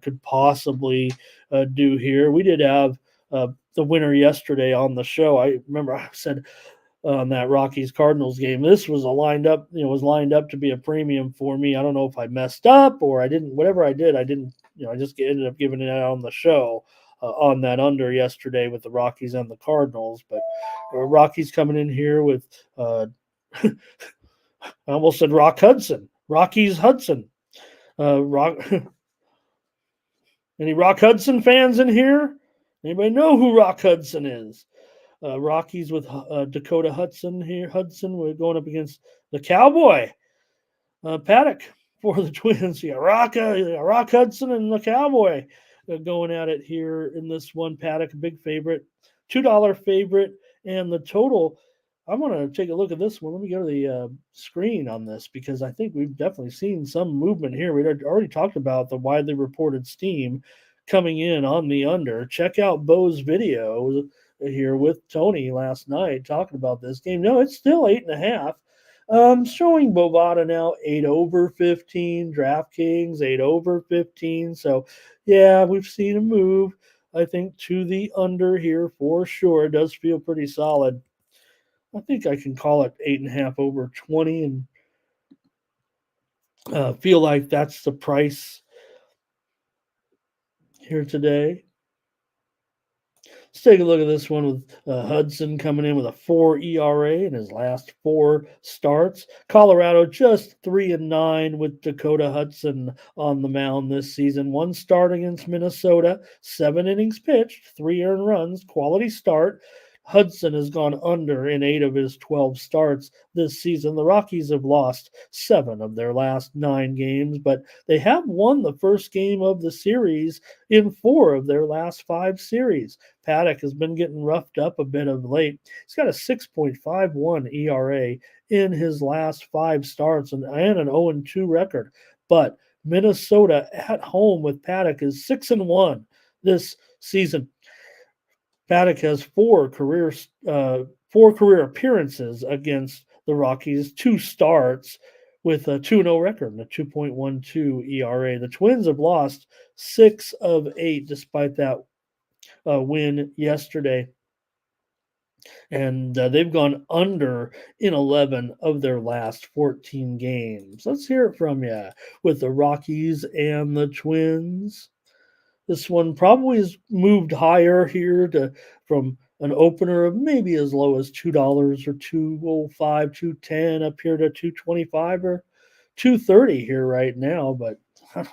could possibly do here. We did have the winner yesterday on the show. I remember I said on that Rockies Cardinals game, this was was lined up to be a premium for me. I don't know if I messed up or I didn't. Whatever I did, I didn't. I just ended up giving it out on the show. On that under yesterday with the Rockies and the Cardinals, but Rockies coming in here with I almost said Rock Hudson, Rockies Hudson, Rock. Any Rock Hudson fans in here? Anybody know who Rock Hudson is? Rockies with Dakota Hudson here. Hudson, we're going up against the Cowboy. Paddock for the Twins. You got Rock Hudson and the Cowboy going at it here in this one. Paddock, a big favorite, $2 favorite, and the total. I'm going to take a look at this one. Let me go to the screen on this because I think we've definitely seen some movement here. We already talked about the widely reported steam coming in on the under. Check out Bo's video here with Tony last night talking about this game. No, it's still 8.5. Showing Bovada now 8 over 15, DraftKings 8 over 15. So, yeah, we've seen a move, I think, to the under here for sure. It does feel pretty solid. I think I can call it 8.5 over 20 and feel like that's the price here today. Let's take a look at this one with Hudson coming in with a 4 ERA in his last 4 starts. Colorado just 3-9 with Dakota Hudson on the mound this season. 1 start against Minnesota, 7 innings pitched, 3 earned runs, quality start. Hudson has gone under in 8 of his 12 starts this season. The Rockies have lost 7 of their last 9 games, but they have won the first game of the series in 4 of their last 5 series. Paddock has been getting roughed up a bit of late. He's got a 6.51 ERA in his last 5 starts and an 0-2 record. But Minnesota at home with Paddock is 6-1 this season. Paddock has 4 career appearances against the Rockies, 2 starts with a 2-0 record and a 2.12 ERA. The Twins have lost 6 of 8 despite that win yesterday. And they've gone under in 11 of their last 14 games. Let's hear it from you with the Rockies and the Twins. This one probably has moved higher here from an opener of maybe as low as $2 or $2.05, $2.10 up here to $2.25 or $2.30 here right now. But I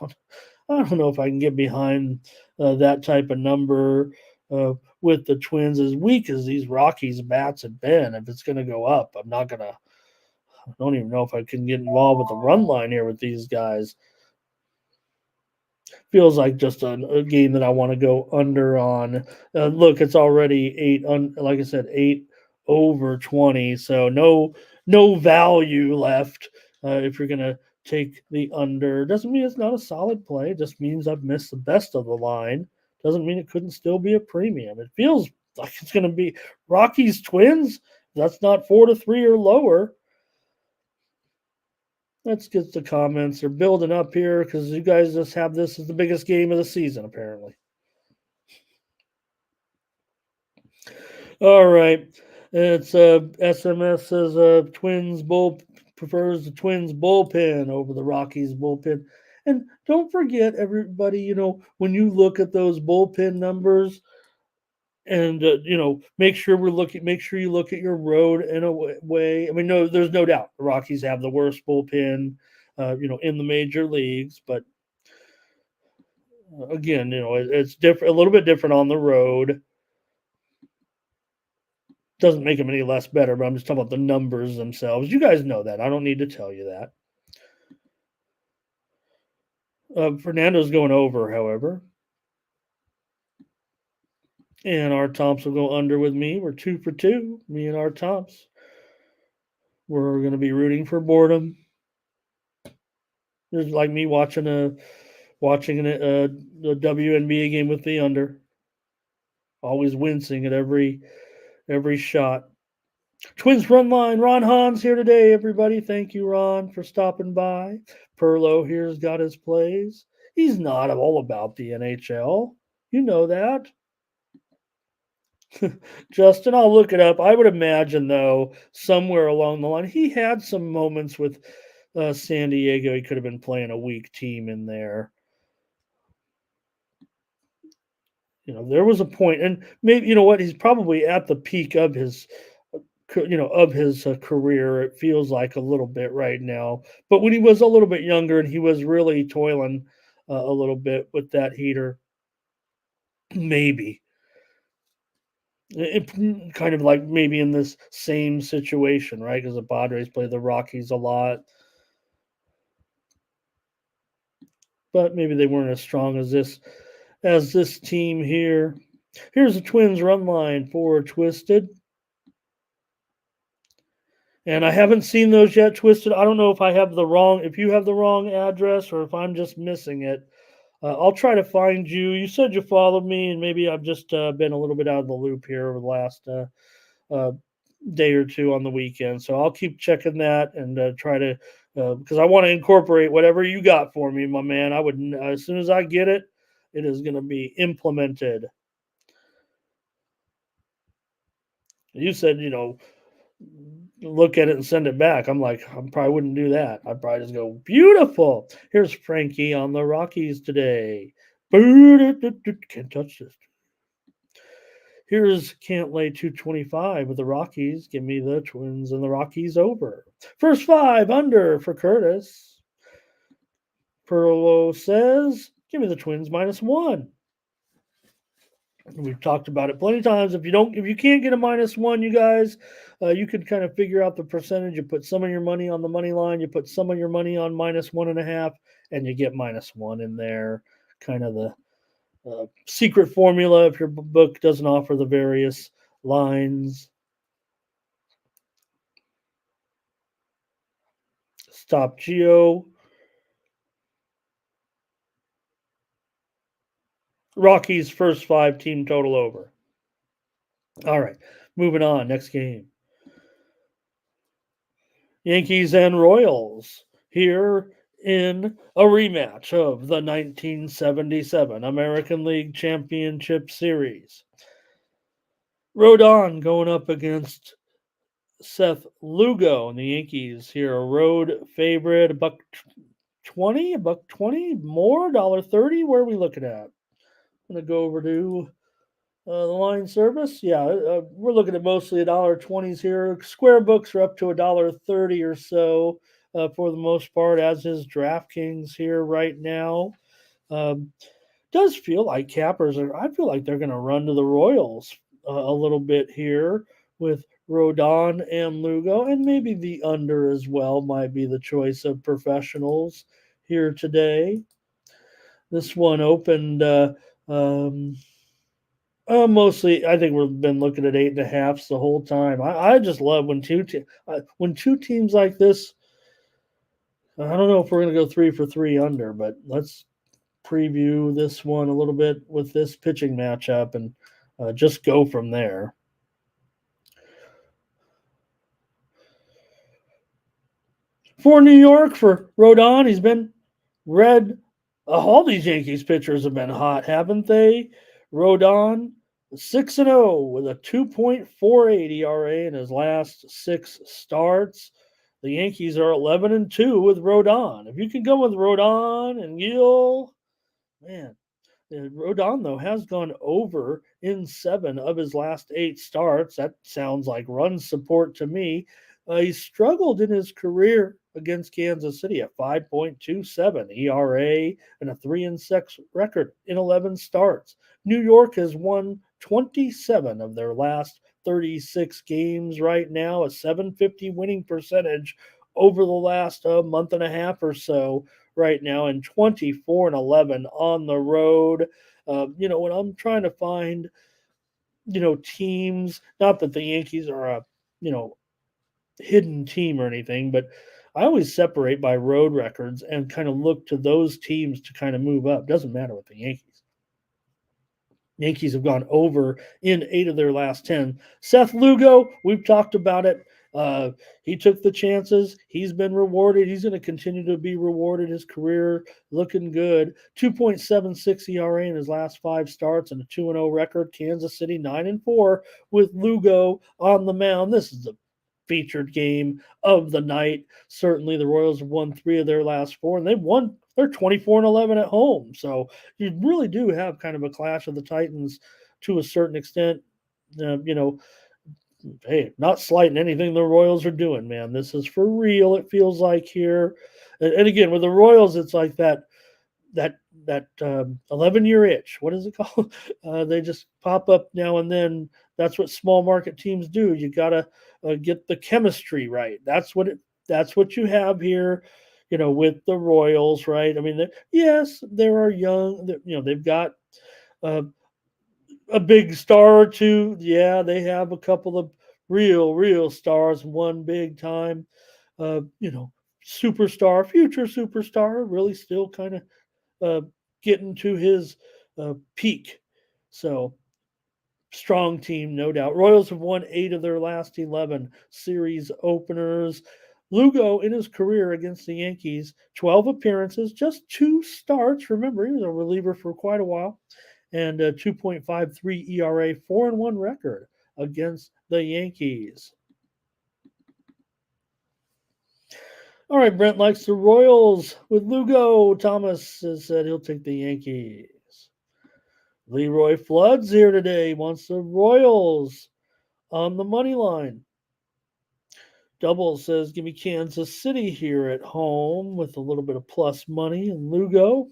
don't know if I can get behind that type of number with the Twins. As weak as these Rockies bats have been, if it's going to go up, I don't even know if I can get involved with the run line here with these guys. Feels like just a game that I want to go under on. Look, it's already 8, like I said, 8 over 20. So no value left if you're going to take the under. Doesn't mean it's not a solid play. It just means I've missed the best of the line. Doesn't mean it couldn't still be a premium. It feels like it's going to be Rockies Twins. That's not 4-3 or lower. Let's get the comments. They're building up here because you guys just have this as the biggest game of the season, apparently. All right. It's SMS says Twins prefers the Twins bullpen over the Rockies bullpen. And don't forget, everybody, when you look at those bullpen numbers, and make sure you look at your road in a way. I mean, no, there's no doubt the Rockies have the worst bullpen in the major leagues. But again, it's different, a little bit different on the road. Doesn't make them any less better, but I'm just talking about the numbers themselves. You guys know that. I don't need to tell you that. Fernando's going over, however. And our Tomps will go under with me. We're 2 for 2, me and our Tomps. We're going to be rooting for boredom. It's like me watching a WNBA game with the under. Always wincing at every shot. Twins run line. Ron Hahn's here today, everybody. Thank you, Ron, for stopping by. Perlo here's got his plays. He's not all about the NHL. You know that. Justin, I'll look it up. I would imagine, though, somewhere along the line, he had some moments with San Diego. He could have been playing a weak team in there. There was a point, and maybe he's probably at the peak of his career. It feels like a little bit right now, but when he was a little bit younger and he was really toiling a little bit with that heater, maybe it kind of like maybe in this same situation, right? Because the Padres play the Rockies a lot, but maybe they weren't as strong as this team here. Here's the Twins run line for Twisted. And I haven't seen those yet, Twisted. I don't know if you have the wrong address or if I'm just missing it. I'll try to find you. You said you followed me, and maybe I've just been a little bit out of the loop here over the last day or two on the weekend. So I'll keep checking that and try to, because I want to incorporate whatever you got for me, my man. I would, as soon as I get it, it is going to be implemented. You said, look at it and send it back. I'm like, I probably wouldn't do that. I'd probably just go, beautiful. Here's Frankie on the Rockies today. Can't touch this. Here's Can't Lay 225 with the Rockies. Give me the Twins and the Rockies over. First 5 under for Curtis. Perlo says, give me the Twins -1. We've talked about it plenty of times. If you can't get a -1, you guys, you can kind of figure out the percentage. You put some of your money on the money line, you put some of your money on -1.5, and you get -1 in there. Kind of the secret formula if your book doesn't offer the various lines. Stop Geo. Rockies first 5 team total over. All right, moving on. Next game. Yankees and Royals here in a rematch of the 1977 American League Championship Series. Rodon going up against Seth Lugo, and the Yankees here a road favorite, $1.20 more, $1.30. Where are we looking at? I'm going to go over to the line service. Yeah, we're looking at mostly $1.20s here. Square books are up to $1.30 or so for the most part, as is DraftKings here right now. Does feel like cappers I feel like they're going to run to the Royals a little bit here with Rodon and Lugo, and maybe the under as well might be the choice of professionals here today. This one opened mostly, I think we've been looking at 8.5s the whole time. I just love when two teams like this. I don't know if we're going to go 3 for 3 under, but let's preview this one a little bit with this pitching matchup and just go from there. For New York, for Rodon, he's been red. All these Yankees pitchers have been hot, haven't they? Rodon, 6-0 with a 2.48 ERA in his last 6 starts. The Yankees are 11-2 with Rodon. If you can go with Rodon and Gil, man. Rodon, though, has gone over in 7 of his last 8 starts. That sounds like run support to me. He struggled in his career against Kansas City at 5.27 ERA and a 3-6 record in 11 starts. New York has won 27 of their last 36 games right now, a 750 winning percentage over the last month and a half or so right now, and 24-11 on the road. When I'm trying to find, teams, not that the Yankees are a, you know, hidden team or anything, but I always separate by road records and kind of look to those teams to kind of move up. Doesn't matter with the Yankees. Yankees have gone over in 8 of their last 10. Seth Lugo, we've talked about it. He took the chances. He's been rewarded. He's going to continue to be rewarded. His career looking good. 2.76 ERA in his last 5 starts and a 2-0 record. Kansas City 9-4 with Lugo on the mound. This is the featured game of the night. Certainly, the Royals have won 3 of their last 4, and they've won. They're 24-11 at home. So you really do have kind of a clash of the Titans to a certain extent. Hey, not slighting anything the Royals are doing, man. This is for real. It feels like here, and again with the Royals, it's like that 11-year itch. What is it called? They just pop up now and then. That's what small market teams do. You gotta get the chemistry right. That's what you have here. With the Royals, right? I mean, yes, there are young. They've got uh, a big star or two. Yeah, they have a couple of real stars. One big time, uh, you know, superstar, future superstar. Really, still kind of getting to his peak. So strong team, no doubt. Royals have won 8 of their last 11 series openers. Lugo, in his career against the Yankees, 12 appearances, just 2 starts. Remember, he was a reliever for quite a while. And a 2.53 ERA, 4-1 record against the Yankees. All right, Brent likes the Royals with Lugo. Thomas has said he'll take the Yankees. Leroy Flood's here today. Wants the Royals on the money line. Double says, give me Kansas City here at home with a little bit of plus money. And Lugo,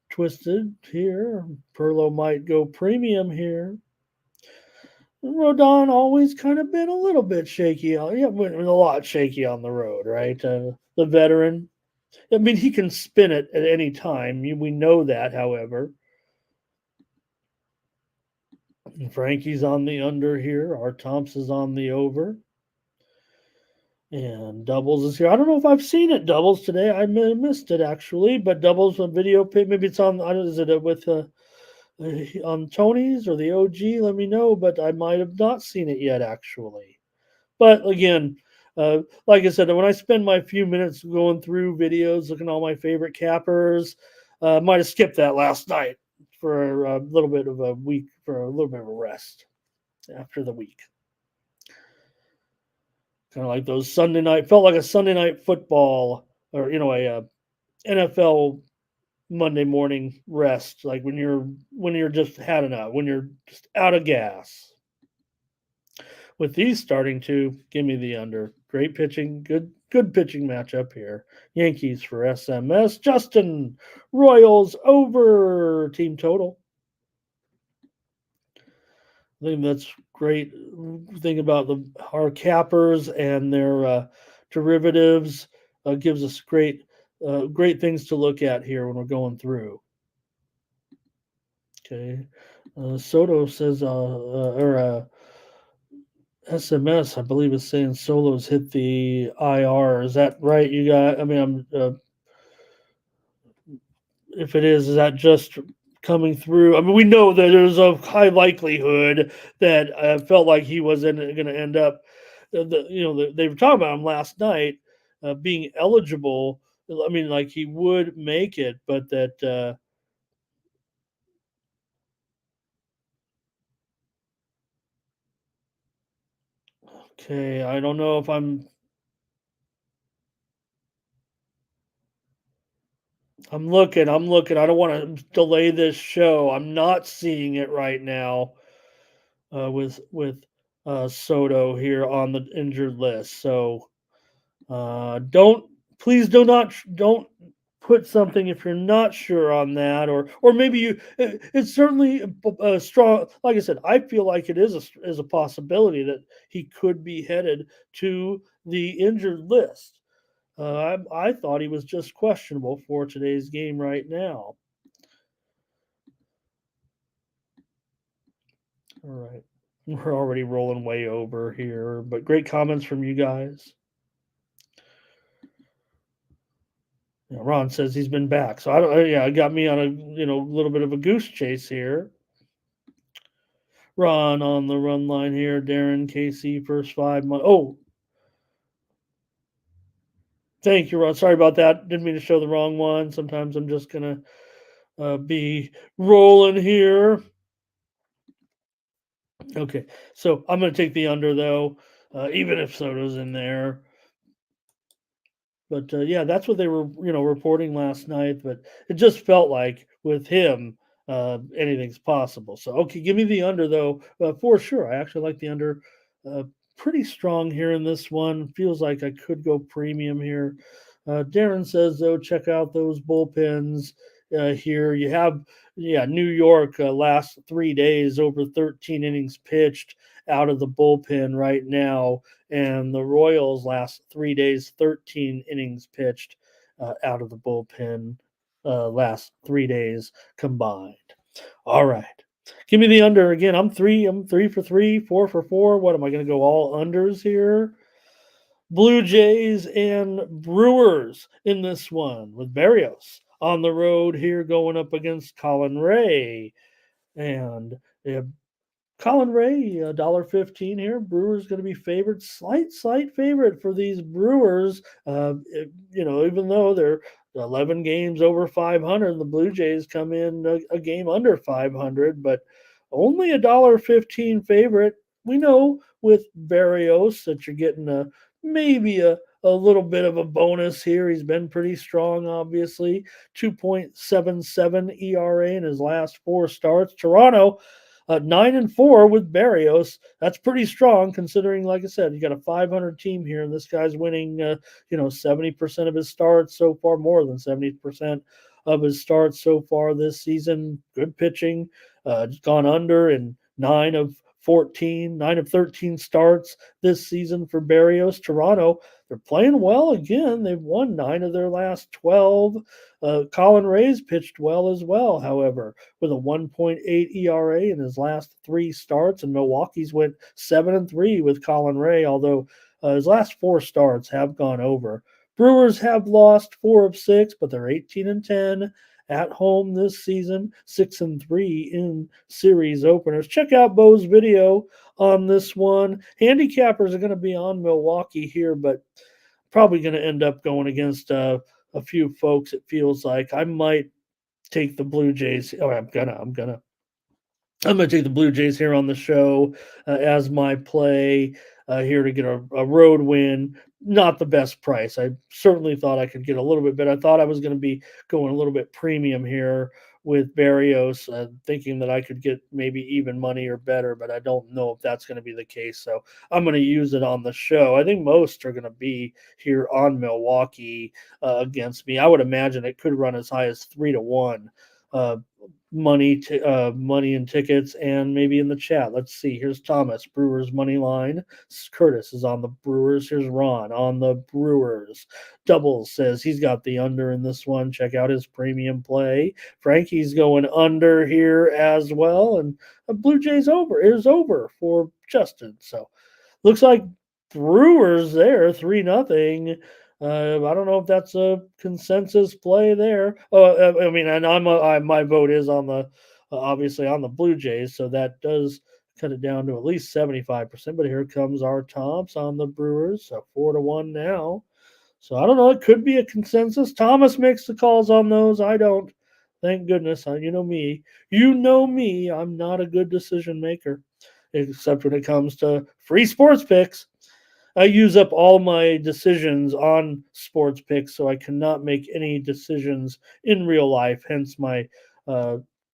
twisted here. Perlo might go premium here. Rodon always kind of been a little bit shaky. Yeah, a lot shaky on the road, right? The veteran. I mean, he can spin it at any time. We know that, however. Frankie's on the under here. Art Thompson's on the over. And Doubles is here. I don't know if I've seen it, Doubles, today. I may have missed it, actually. But Doubles on video, maybe it's on, is it with on Tony's or the OG? Let me know. But I might have not seen it yet, actually. But again, like I said, when I spend my few minutes going through videos, looking at all my favorite cappers, might have skipped that last night for a little bit of a week, for a little bit of a rest after the week. Kind of like those Sunday night, felt like a Sunday night football or, a NFL Monday morning rest, like when you're just had enough, when you're just out of gas. With these starting to give me the under. Great pitching, good pitching matchup here. Yankees for SMS. Justin, Royals over team total. I think that's great thing about our cappers and their derivatives. Gives us great things to look at here when we're going through. Okay. Soto says, SMS, I believe, is saying Solos hit the IR. Is that right? You got? I mean, if it is that just coming through? I mean, we know that there's a high likelihood that felt like he wasn't going to end up. They were talking about him last night being eligible. I mean, like he would make it, but that. Okay, I don't know if I'm looking. I don't want to delay this show. I'm not seeing it right now with Soto here on the injured list. So Don't put something if you're not sure on that, or maybe it's certainly a strong. Like I said, I feel like it is a possibility that he could be headed to the injured list. I thought he was just questionable for today's game right now. All right. We're already rolling way over here, but great comments from you guys. Ron says he's been back, so I don't. Yeah, it got me on a little bit of a goose chase here. Ron on the run line here. Darren KC first 5 months. Oh, thank you, Ron. Sorry about that. Didn't mean to show the wrong one. Sometimes I'm just gonna be rolling here. Okay, so I'm gonna take the under though, even if Soto's in there. But yeah, that's what they were, reporting last night. But it just felt like with him, anything's possible. So okay, give me the under though, for sure. I actually like the under, uh, pretty strong here in this one. Feels like I could go premium here. Darren says though, check out those bullpens here. You have New York last 3 days over 13 innings pitched out of the bullpen right now, and the Royals last 3 days, 13 innings pitched out of the bullpen last 3 days combined. All right. Give me the under again. I'm 3 for 3, 4 for 4. What am I going to go all unders here? Blue Jays and Brewers in this one with Barrios on the road here going up against Colin Ray. And Colin Ray, $1.15 here. Brewers going to be favored, slight favorite for these Brewers. Even though they're 11 games over 500, the Blue Jays come in a game under 500, but only $1.15 favorite. We know with Barrios that you're getting maybe a little bit of a bonus here. He's been pretty strong, obviously. 2.77 ERA in his last 4 starts. Toronto 9-4 with Barrios. That's pretty strong considering, like I said, you got a 500 team here, and this guy's winning, 70% of his starts so far, more than 70% of his starts so far this season. Good pitching. Gone under in 9 of 13 starts this season for Barrios. Toronto, they're playing well again. They've won 9 of their last 12. Colin Ray's pitched well as well, however, with a 1.8 ERA in his last 3 starts, and Milwaukee's went 7-3 with Colin Ray, although his last 4 starts have gone over. Brewers have lost 4 of 6, but they're 18-10 at home this season, 6-3 in series openers. Check out Bo's video on this one. Handicappers are going to be on Milwaukee here, but probably going to end up going against a few folks. It feels like I might take the Blue Jays. Oh, I'm gonna take the Blue Jays here on the show as my play here to get a road win. Not the best price. I certainly thought I could get a little bit better. I thought I was going to be going a little bit premium here with Barrios, thinking that I could get maybe even money or better, but I don't know if that's going to be the case. So I'm going to use it on the show. I think most are going to be here on Milwaukee against me. I would imagine it could run as high as 3-1. Money and tickets, and maybe in the chat. Let's see. Here's Thomas, Brewers money line. Curtis is on the Brewers. Here's Ron on the Brewers. Doubles says he's got the under in this one. Check out his premium play. Frankie's going under here as well, and Blue Jays over is over for Justin. So looks like Brewers there 3-0. I don't know if that's a consensus play there. I mean, and my vote is on the obviously on the Blue Jays, so that does cut it down to at least 75%. But here comes our Toms on the Brewers, so 4-1 now. So I don't know. It could be a consensus. Thomas makes the calls on those. I don't. Thank goodness. You know me. You know me. I'm not a good decision maker, except when it comes to free sports picks. I use up all my decisions on sports picks, so I cannot make any decisions in real life. Hence my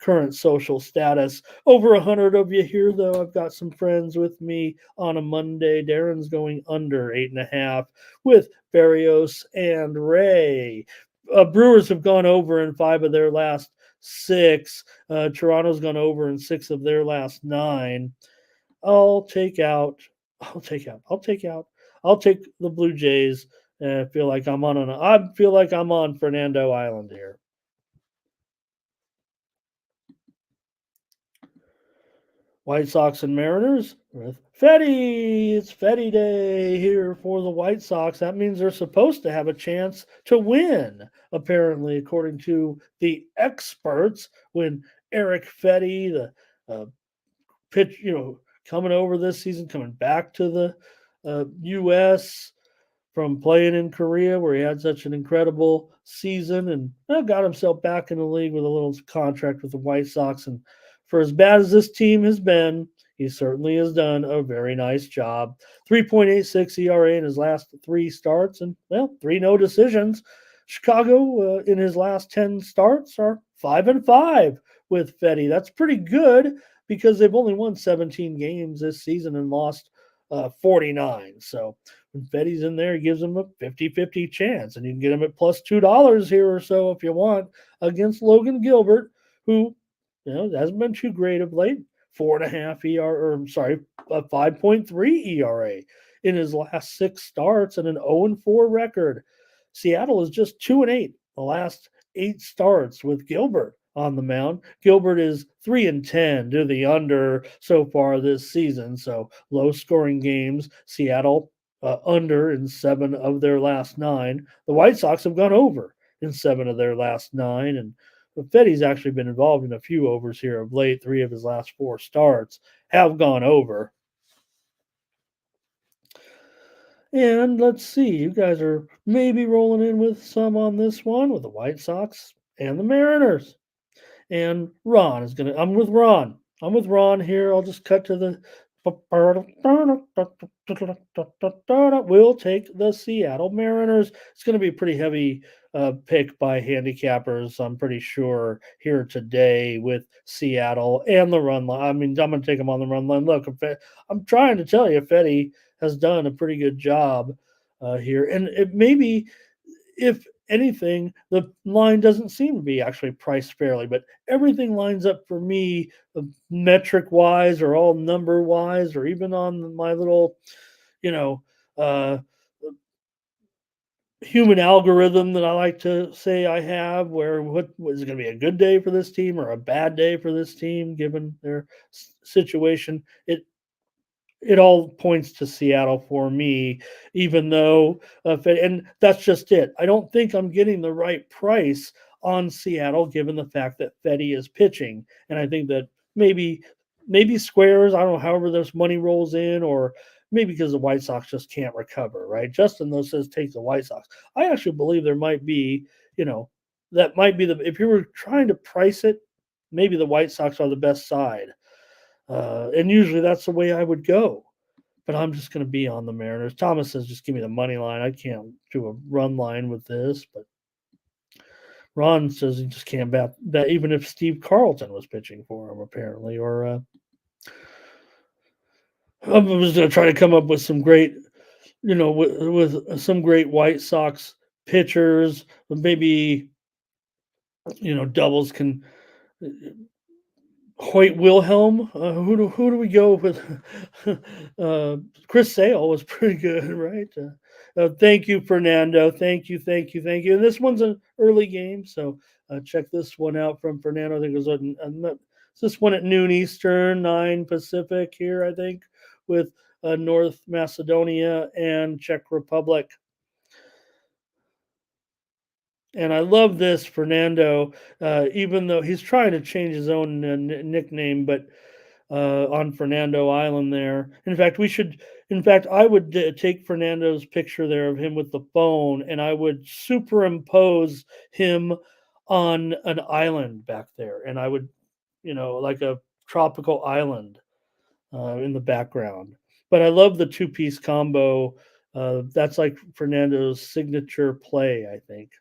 current social status. Over 100 of you here, though. I've got some friends with me on a Monday. Darren's going under 8.5 with Barrios and Ray. Brewers have gone over in 5 of their last 6. Toronto's gone over in 6 of their last 9. I'll take out. I'll take out. I'll take out. I'll take the Blue Jays. I feel like I'm on. I feel like I'm on Fernando Island here. White Sox and Mariners with Fetty. It's Fetty Day here for the White Sox. That means they're supposed to have a chance to win, apparently, according to the experts. When Eric Fetty, the pitch, coming over this season, coming back to the U.S. from playing in Korea, where he had such an incredible season and got himself back in the league with a little contract with the White Sox. And for as bad as this team has been, he certainly has done a very nice job. 3.86 ERA in his last 3 starts, and 3 no decisions. Chicago in his last 10 starts are 5-5 with Fetty. That's pretty good because they've only won 17 games this season and lost 49. So when Fetty's in there, he gives them a 50-50 chance, and you can get him at plus $2 here or so if you want against Logan Gilbert, who hasn't been too great of late. 4.5 ERA, or sorry, 5.3 ERA in his last 6 starts and an 0-4 record. Seattle is just 2-8 the last 8 starts with Gilbert on the mound. Gilbert is 3-10 to the under so far this season, so low scoring games. Seattle under in 7 of their last 9. The White Sox have gone over in 7 of their last 9, and Fetty's actually been involved in a few overs here of late. 3 of his last 4 starts have gone over. And let's see, you guys are maybe rolling in with some on this one with the White Sox and the Mariners. And Ron is going to, I'm with Ron. I'm with Ron here. I'll just cut to the. We'll take the Seattle Mariners. It's going to be a pretty heavy pick by handicappers, I'm pretty sure, here today with Seattle and the run line. I mean, I'm going to take them on the run line. Look, I'm trying to tell you, Fetty has done a pretty good job here. And it maybe, if anything, the line doesn't seem to be actually priced fairly, but everything lines up for me metric wise or all number wise, or even on my little, uh, human algorithm that I like to say I have, where what is going to be a good day for this team or a bad day for this team given their situation. It all points to Seattle for me, even though, and that's just it. I don't think I'm getting the right price on Seattle, given the fact that Fetty is pitching, and I think that maybe squares. I don't know, however this money rolls in, or maybe because the White Sox just can't recover. Right? Justin though says take the White Sox. I actually believe there might be, that might be if you were trying to price it, maybe the White Sox are the best side. And usually that's the way I would go. But I'm just going to be on the Mariners. Thomas says, just give me the money line. I can't do a run line with this. But Ron says he just can't bet that even if Steve Carlton was pitching for him, apparently. Or I was going to try to come up with some great, with some great White Sox pitchers. Maybe, doubles can. Hoyt Wilhelm. Who do we go with? Chris Sale was pretty good, right? Thank you, Fernando. Thank you. And this one's an early game, so check this one out from Fernando. I think it was this one at noon Eastern, 9 Pacific here, I think, with North Macedonia and Czech Republic. And I love this, Fernando, even though he's trying to change his own nickname, but on Fernando Island there. In fact, I would take Fernando's picture there of him with the phone, and I would superimpose him on an island back there. And I would, like a tropical island in the background. But I love the 2-piece combo. That's like Fernando's signature play, I think.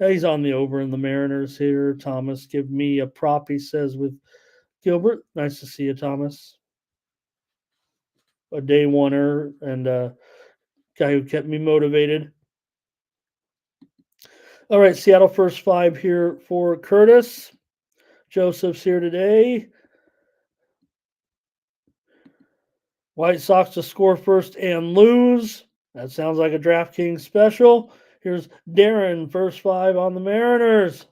He's on the over in the Mariners here. Thomas, give me a prop, he says, with Gilbert. Nice to see you, Thomas. A day oneer and a guy who kept me motivated. All right, Seattle first five here for Curtis. Joseph's here today. White Sox to score first and lose. That sounds like a DraftKings special. Here's Darren, first five on the Mariners.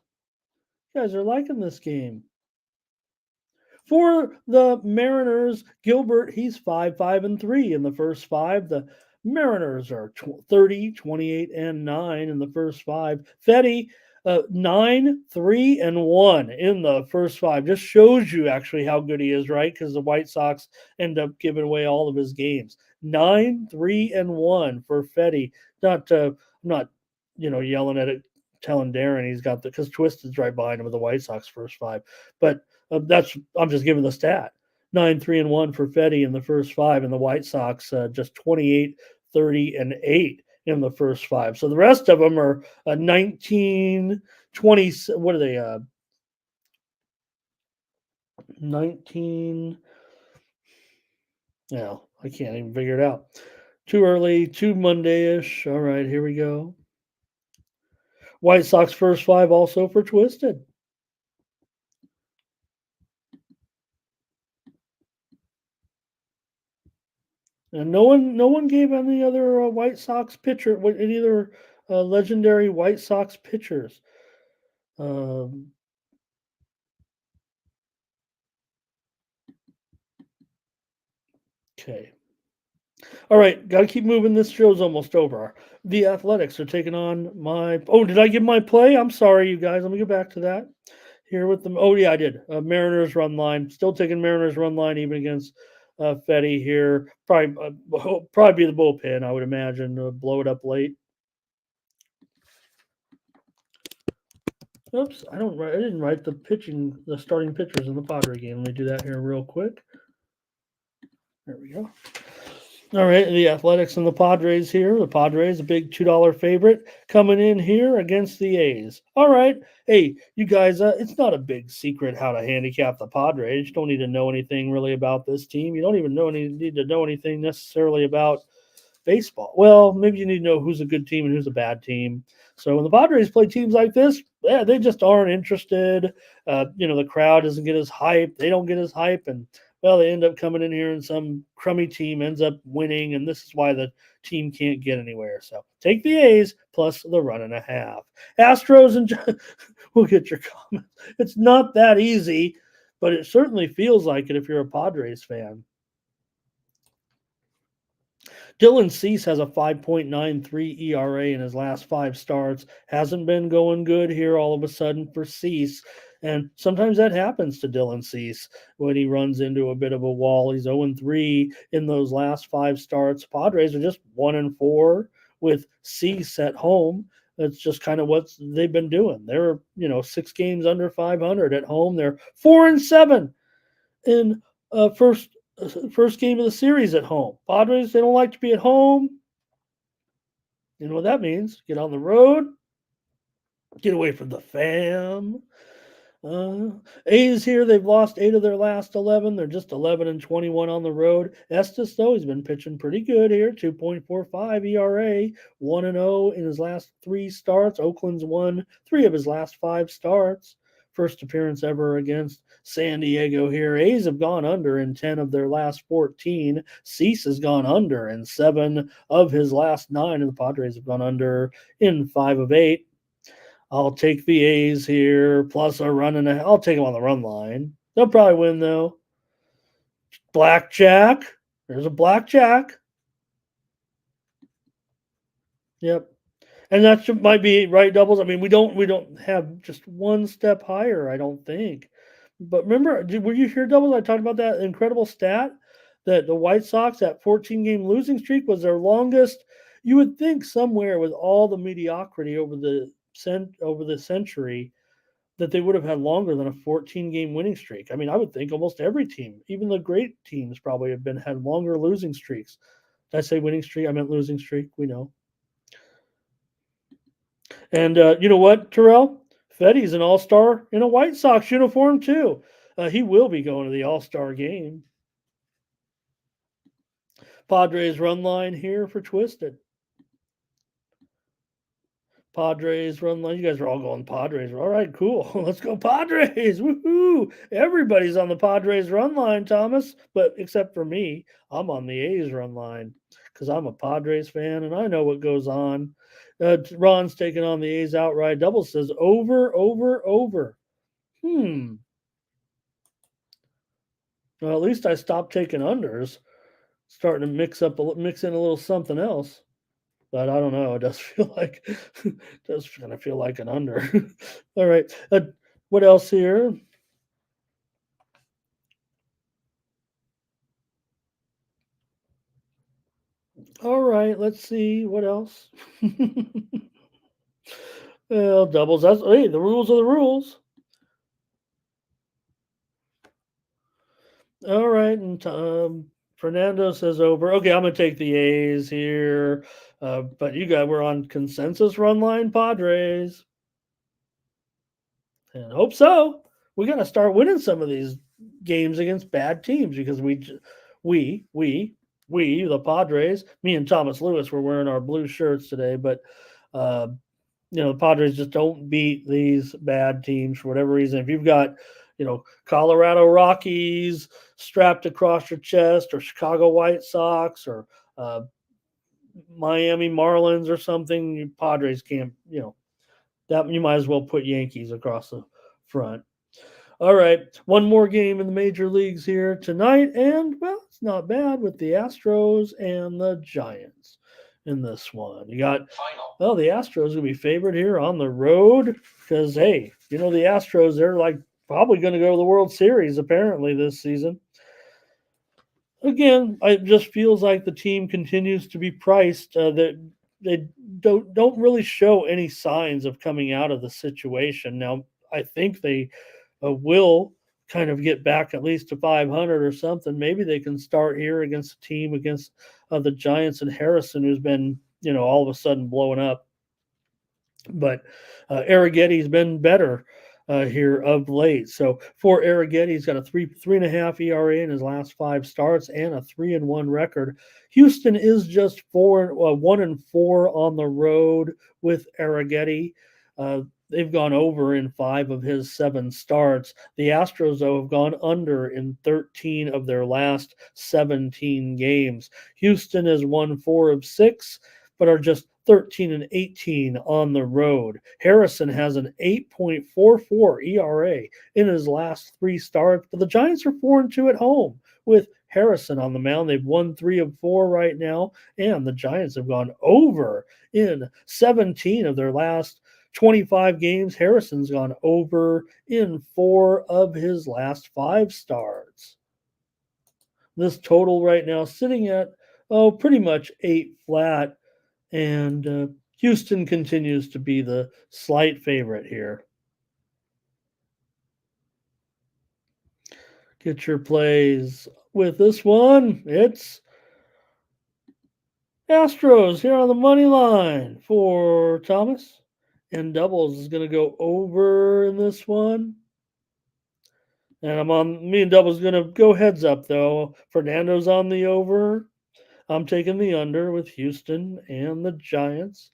You guys are liking this game. For the Mariners, Gilbert, he's 5-5-3 in the first five. The Mariners are 30, 28, and 9 in the first five. Fetty, 9, 3, and 1 in the first five. Just shows you actually how good he is, right? Because the White Sox end up giving away all of his games. 9, 3, and 1 for Fetty. I'm not, yelling at it, telling Darren he's got because Twisted's right behind him with the White Sox first five. But I'm just giving the stat. 9, 3, and 1 for Fetty in the first five, and the White Sox just 28, 30, and 8 in the first five. So the rest of them are 19, 20. What are they? 19. No, I can't even figure it out. Too early, too Monday-ish. All right, here we go. White Sox first five also for Twisted. And no one gave any other White Sox pitcher, any other legendary White Sox pitchers. Um, okay. All right, got to keep moving. This show's almost over. The Athletics are taking on my. Oh, did I give my play? I'm sorry, you guys. Let me get back to that. Here with them. Oh, yeah, I did. Mariners run line. Still taking Mariners run line even against Fetty here. Probably be the bullpen, I would imagine. Blow it up late. Oops, I didn't write the starting pitchers in the Padre game. Let me do that here real quick. There we go. All right, the Athletics and the Padres here. The Padres, a big $2 favorite, coming in here against the A's. All right, hey, you guys, it's not a big secret how to handicap the Padres. You don't need to know anything really about this team. You don't even need to know anything necessarily about baseball. Well, maybe you need to know who's a good team and who's a bad team. So when the Padres play teams like this, yeah, they just aren't interested. The crowd doesn't get as hype. They don't get as hype, and well, they end up coming in here and some crummy team ends up winning, and this is why the team can't get anywhere. So take the A's plus the 1.5. Astros and we'll get your comments. It's not that easy, but it certainly feels like it if you're a Padres fan. Dylan Cease has a 5.93 ERA in his last five starts. Hasn't been going good here all of a sudden for Cease. And sometimes that happens to Dylan Cease when he runs into a bit of a wall. He's 0-3 in those last five starts. Padres are just 1-4 with Cease at home. That's just kind of what they've been doing. They're, 6 games under 500 at home. They're 4-7 in first game of the series at home. Padres, they don't like to be at home. You know what that means? Get on the road, get away from the fam. A's here, they've lost 8 of their last 11. They're just 11-21 on the road. Estes, though, he's been pitching pretty good here. 2.45 ERA, 1-0 in his last 3 starts. Oakland's won 3 of his last 5 starts. First appearance ever against San Diego here. A's have gone under in 10 of their last 14. Cease has gone under in 7 of his last 9, and the Padres have gone under in 5 of 8. I'll take the A's here, plus a run and a half. I'll take them on the run line. They'll probably win, though. Blackjack. There's a blackjack. Yep. And that might be right doubles. I mean, we don't have just one step higher, I don't think. But remember, were you here doubles? I talked about that incredible stat that the White Sox, that 14-game losing streak, was their longest. You would think somewhere with all the mediocrity over the century that they would have had longer than a 14-game winning streak. I mean, I would think almost every team, even the great teams, probably had longer losing streaks. Did I say winning streak? I meant losing streak. We know. And you know what, Terrell? Fetty's an all-star in a White Sox uniform too. He will be going to the All-Star game. Padres run line here for Twisted. Padres run line. You guys are all going Padres. All right, cool. Let's go Padres. Woohoo! Everybody's on the Padres run line, Thomas, but except for me, I'm on the A's run line because I'm a Padres fan and I know what goes on. Ron's taking on the A's outright. Double says over, over, over. Well, at least I stopped taking unders. Starting to mix in a little something else. But I don't know. It does feel like does kind of feel like an under. All right. What else here? All right. Let's see what else. Well, doubles. That's hey, the rules are the rules. All right, and Fernando says over. Okay, I'm gonna take the A's here, but we're on consensus run line Padres, and hope so. We got to start winning some of these games against bad teams because we we the Padres. Me and Thomas Lewis were wearing our blue shirts today, but uh, the Padres just don't beat these bad teams for whatever reason. If you've got, Colorado Rockies strapped across your chest, or Chicago White Sox, or uh, Miami Marlins, or something, Padres can't. That you might as well put Yankees across the front. All right, one more game in the major leagues here tonight, and well, it's not bad with the Astros and the Giants in this one. You got well, the Astros gonna be favored here on the road because hey, the Astros they're like probably going to go to the World Series apparently this season. Again, it just feels like the team continues to be priced that they don't really show any signs of coming out of the situation. Now, I think they will kind of get back at least to 500 or something. Maybe they can start here against a team against the Giants and Harrison, who's been all of a sudden blowing up. But Arrighetti's been better here of late. So for Arrighetti, he's got a 3.5 ERA in his last 5 starts and a 3-1 record. Houston is just 1-4 on the road with Arrighetti. They've gone over in 5 of his 7 starts. The Astros, though, have gone under in 13 of their last 17 games. Houston has won 4 of 6, but are just 13-18 on the road. Harrison has an 8.44 ERA in his last 3 starts, but the Giants are 4-2 at home with Harrison on the mound. They've won 3 of 4 right now, and the Giants have gone over in 17 of their last 25 games. Harrison's gone over in 4 of his last 5 starts. This total right now sitting at, pretty much 8 flat. And Houston continues to be the slight favorite here. Get your plays with this one. It's Astros here on the money line for Thomas. And doubles is going to go over in this one. And me and doubles going to go heads up, though. Fernando's on the over. I'm taking the under with Houston and the Giants.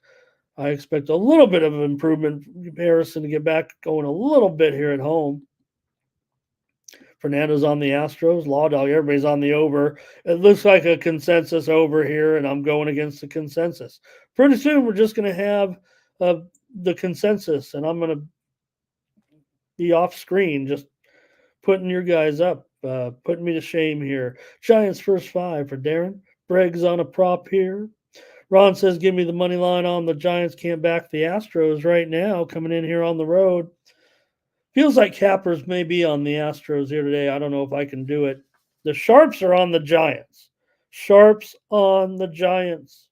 I expect a little bit of improvement in comparison to get back going a little bit here at home. Fernando's on the Astros. Law Dog, everybody's on the over. It looks like a consensus over here, and I'm going against the consensus. Pretty soon, we're just going to have the consensus, and I'm going to be off screen just putting your guys up, putting me to shame here. Giants first 5 for Darren. Bregg's on a prop here. Ron says, give me the money line on the Giants. Can't back the Astros right now coming in here on the road. Feels like Cappers may be on the Astros here today. I don't know if I can do it. The Sharps are on the Giants. Sharps on the Giants.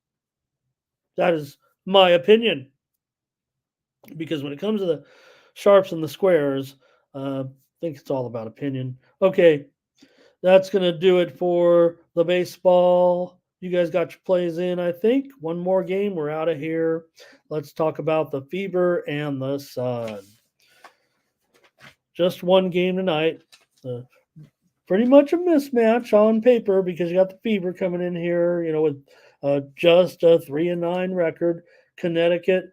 That is my opinion. Because when it comes to the Sharps and the Squares, I think it's all about opinion. Okay, that's going to do it for the baseball You guys got your plays in, I think. One more game, we're out of here. Let's talk about the Fever and the Sun. Just one game tonight. Uh, Pretty much a mismatch on paper because you got the Fever coming in here, with just a 3-9 record. Connecticut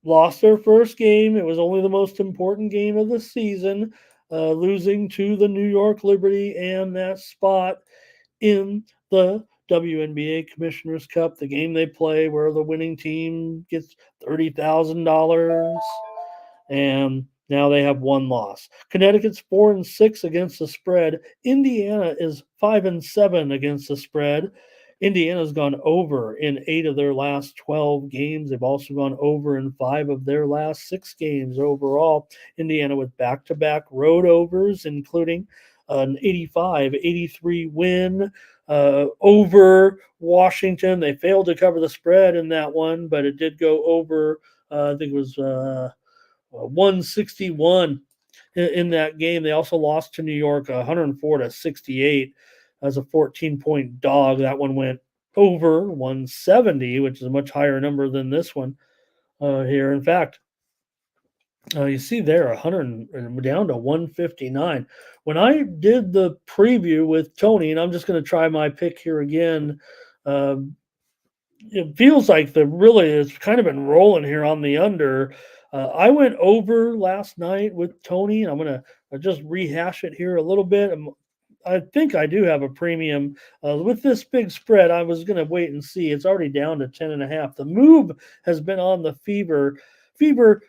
lost their first game. It was only the most important game of the season, losing to the New York Liberty and that spot in the WNBA Commissioner's Cup, the game they play where the winning team gets $30,000, and now they have one loss. Connecticut's 4-6 against the spread. Indiana is 5-7 against the spread. Indiana's gone over in 8 of their last 12 games. They've also gone over in 5 of their last 6 games overall. Indiana with back-to-back road overs, including an 85-83 win over Washington. They failed to cover the spread in that one, but it did go over. I think it was 161 in that game. They also lost to New York 104-68 as a 14-point dog. That one went over 170, which is a much higher number than this one here. In fact, you see there 100 down to 159. When I did the preview with Tony, and I'm just going to try my pick here again, it feels like it's kind of been rolling here on the under. I went over last night with Tony, and I'm going to just rehash it here a little bit. I think I do have a premium with this big spread. I was going to wait and see. It's already down to 10.5. The move has been on the Fever. Fever,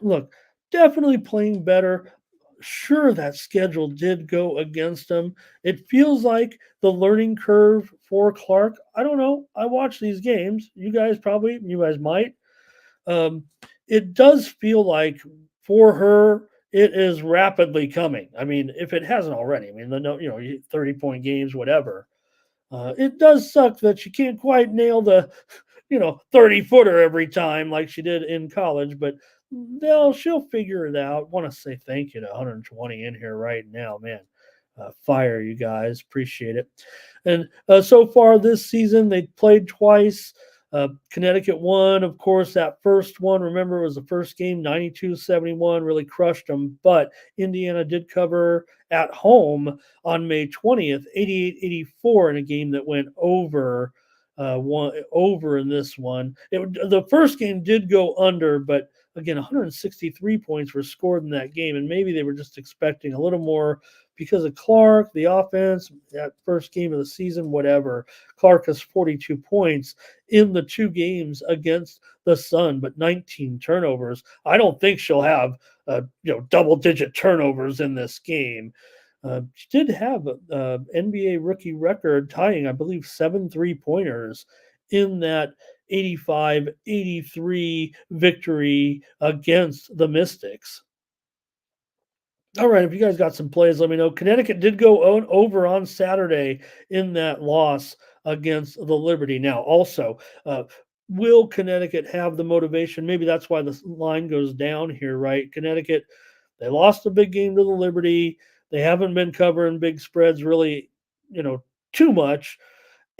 look, definitely playing better. Sure, that schedule did go against them. It feels like the learning curve for Clark. I don't know. I watch these games. You guys might. Um, it does feel like for her, it is rapidly coming. I mean, if it hasn't already, I mean, 30-point games, whatever. It does suck that she can't quite nail the 30-footer every time like she did in college, but she'll figure it out. Want to say thank you to 120 in here right now, man. Fire, you guys. Appreciate it. And so far this season, they played twice. Connecticut won, of course, that first one. Remember, it was the first game, 92-71, really crushed them. But Indiana did cover at home on May 20th, 88-84 in a game that went over in this one. The first game did go under, but again, 163 points were scored in that game, and maybe they were just expecting a little more because of Clark, the offense, that first game of the season, whatever. Clark has 42 points in the 2 games against the Sun, but 19 turnovers. I don't think she'll have double-digit turnovers in this game. She did have an NBA rookie record tying, I believe, 7 3-pointers in that 85-83 victory against the Mystics. All right, if you guys got some plays, let me know. Connecticut did go over on Saturday in that loss against the Liberty. Now, also, will Connecticut have the motivation? Maybe that's why the line goes down here, right? Connecticut, they lost a big game to the Liberty. They haven't been covering big spreads really, too much.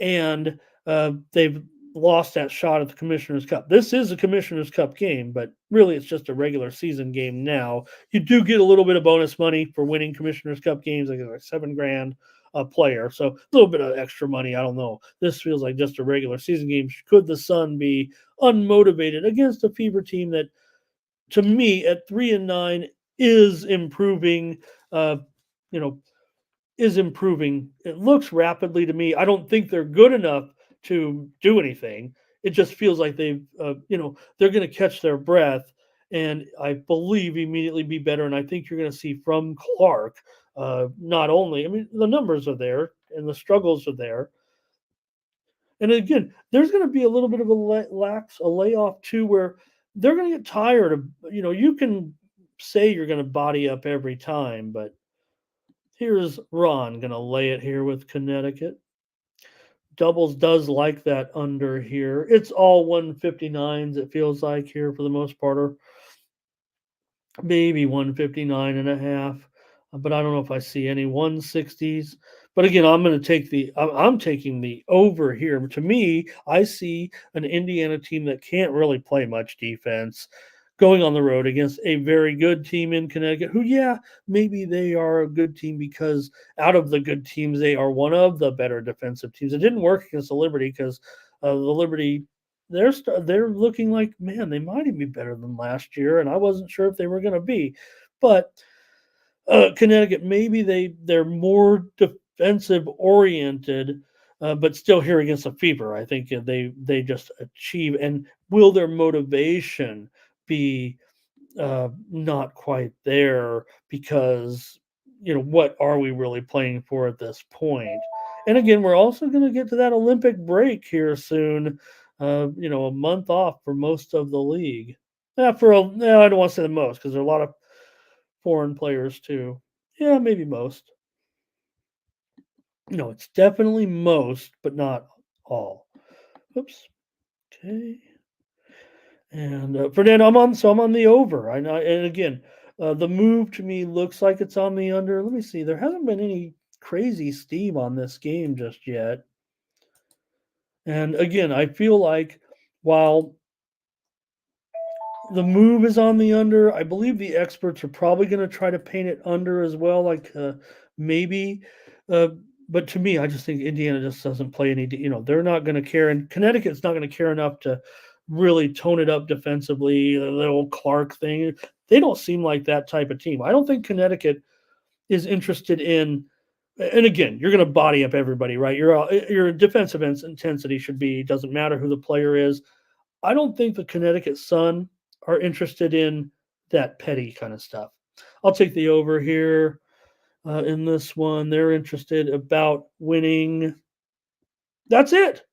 And they've lost that shot at the Commissioner's Cup. This is a Commissioner's Cup game, but really it's just a regular season game now. You do get a little bit of bonus money for winning Commissioner's Cup games, like $7,000 a player. So a little bit of extra money. I don't know. This feels like just a regular season game. Could the Sun be unmotivated against a Fever team that, to me, at 3-9 is improving? Is improving. It looks rapidly to me. I don't think they're good enough to do anything. It just feels like they're going to catch their breath and I believe immediately be better. And I think you're going to see from Clark, not only, I mean, the numbers are there and the struggles are there. And again, there's going to be a little bit of a layoff too, where they're going to get tired of, you can say you're going to body up every time, but here's Ron going to lay it here with Connecticut. Doubles does like that under here. It's all 159s, it feels like here for the most part, or maybe 159.5. But I don't know if I see any 160s. But again, I'm taking the over here. To me, I see an Indiana team that can't really play much defense going on the road against a very good team in Connecticut, who, yeah, maybe they are a good team because out of the good teams, they are one of the better defensive teams. It didn't work against the Liberty because the Liberty, they're looking like, man, they might even be better than last year, and I wasn't sure if they were going to be. But Connecticut, maybe they're more defensive oriented, but still here against the Fever. I think they just achieve. And will their motivation be not quite there because what are we really playing for at this point? And again, we're also going to get to that Olympic break here soon. A month off for most of the league. No, I don't want to say the most because there are a lot of foreign players too. Yeah, maybe most. No, it's definitely most, but not all. Oops. Okay. And Fernando, I'm on the over. I know, and again, the move to me looks like it's on the under. Let me see. There hasn't been any crazy steam on this game just yet. And again, I feel like while the move is on the under, I believe the experts are probably going to try to paint it under as well. Like maybe, uh, but to me, I just think Indiana just doesn't play any. They're not going to care, and Connecticut's not going to care enough to really tone it up defensively. The little Clark thing, they don't seem like that type of team. I don't think Connecticut is interested in. And again, you're going to body up everybody, right? Your defensive intensity should be doesn't matter who the player is. I don't think the Connecticut Sun are interested in that petty kind of stuff. I'll take the over here in this one. They're interested about winning. That's it.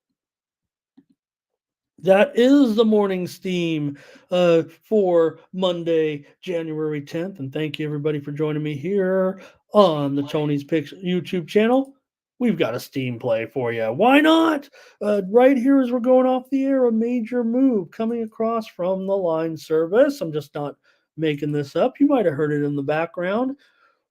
That is the morning steam for Monday, January 10th. And thank you, everybody, for joining me here on the Tony's Picks YouTube channel. We've got a steam play for you. Why not? Right here as we're going off the air, a major move coming across from the line service. I'm just not making this up. You might have heard it in the background.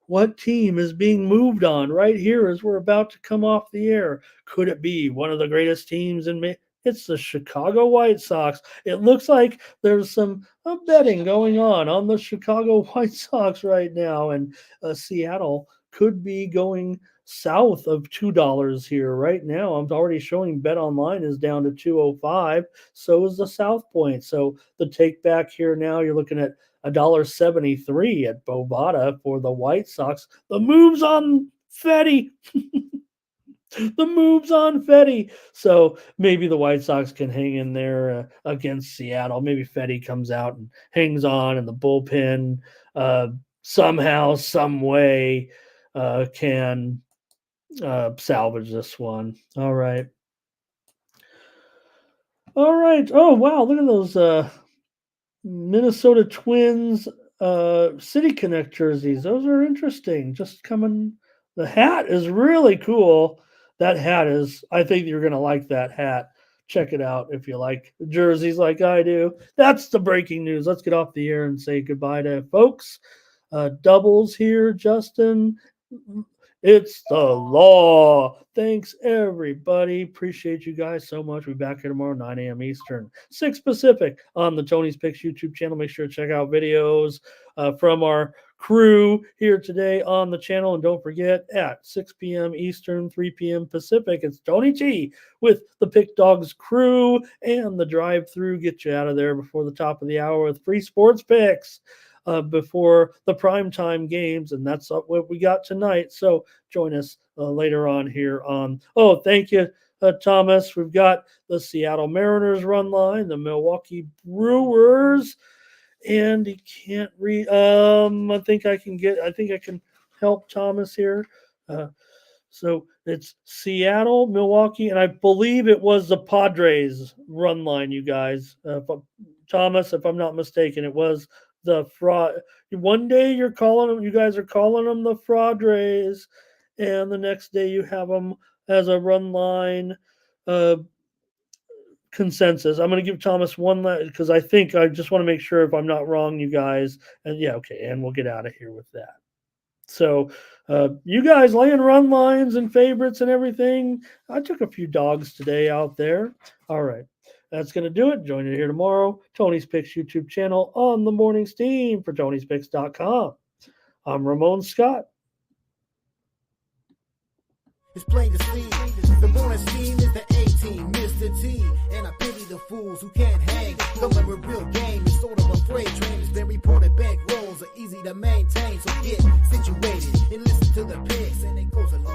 What team is being moved on right here as we're about to come off the air? Could it be one of the greatest teams in It's the Chicago White Sox. It looks like there's some betting going on the Chicago White Sox right now, and Seattle could be going south of $2 here right now. I'm already showing Bet Online is down to 205. So is the South Point. So the take back here now, you're looking at $1.73 at Bovada for the White Sox. The moves on Fetty. The moves on Fetty. So maybe the White Sox can hang in there against Seattle. Maybe Fetty comes out and hangs on, and the bullpen somehow, some way can salvage this one. All right. All right. Oh, wow. Look at those Minnesota Twins City Connect jerseys. Those are interesting. Just coming. The hat is really cool. That hat is, I think you're going to like that hat. Check it out if you like jerseys like I do. That's the breaking news. Let's get off the air and say goodbye to folks. Doubles here, Justin. It's the law. Thanks, everybody. Appreciate you guys so much. We'll be back here tomorrow, 9 a.m. Eastern, 6 Pacific on the Tony's Picks YouTube channel. Make sure to check out videos from our crew here today on the channel. And don't forget, at 6 p.m. Eastern, 3 p.m. Pacific, it's Tony T with the Pick Dogs crew and the drive-through. Get you out of there before the top of the hour with free sports picks. Before the primetime games, and that's what we got tonight. So join us later on here on. Oh, thank you, Thomas. We've got the Seattle Mariners run line, the Milwaukee Brewers, and he can't read. I think I can help Thomas here. So it's Seattle, Milwaukee, and I believe it was the Padres run line, you guys. Thomas, if I'm not mistaken, it was the fraud. One day you guys are calling them the Padres, and the next day you have them as a run line consensus. I'm going to give Thomas one because I just want to make sure if I'm not wrong, you guys. And yeah, okay, and we'll get out of here with that. So You guys laying run lines and favorites and everything. I took a few dogs today out there. All right. That's going to do it. Join you here tomorrow. Tony's Picks YouTube channel on the morning steam for Tony'sPicks.com. I'm Ramon Scott. It's plain to see. The morning steam is the A-team, Mr. T. And I pity the fools who can't hang. Coming with real game is sort of a freight train. It's been reported bank rolls are easy to maintain. So get situated and listen to the picks, and it goes along.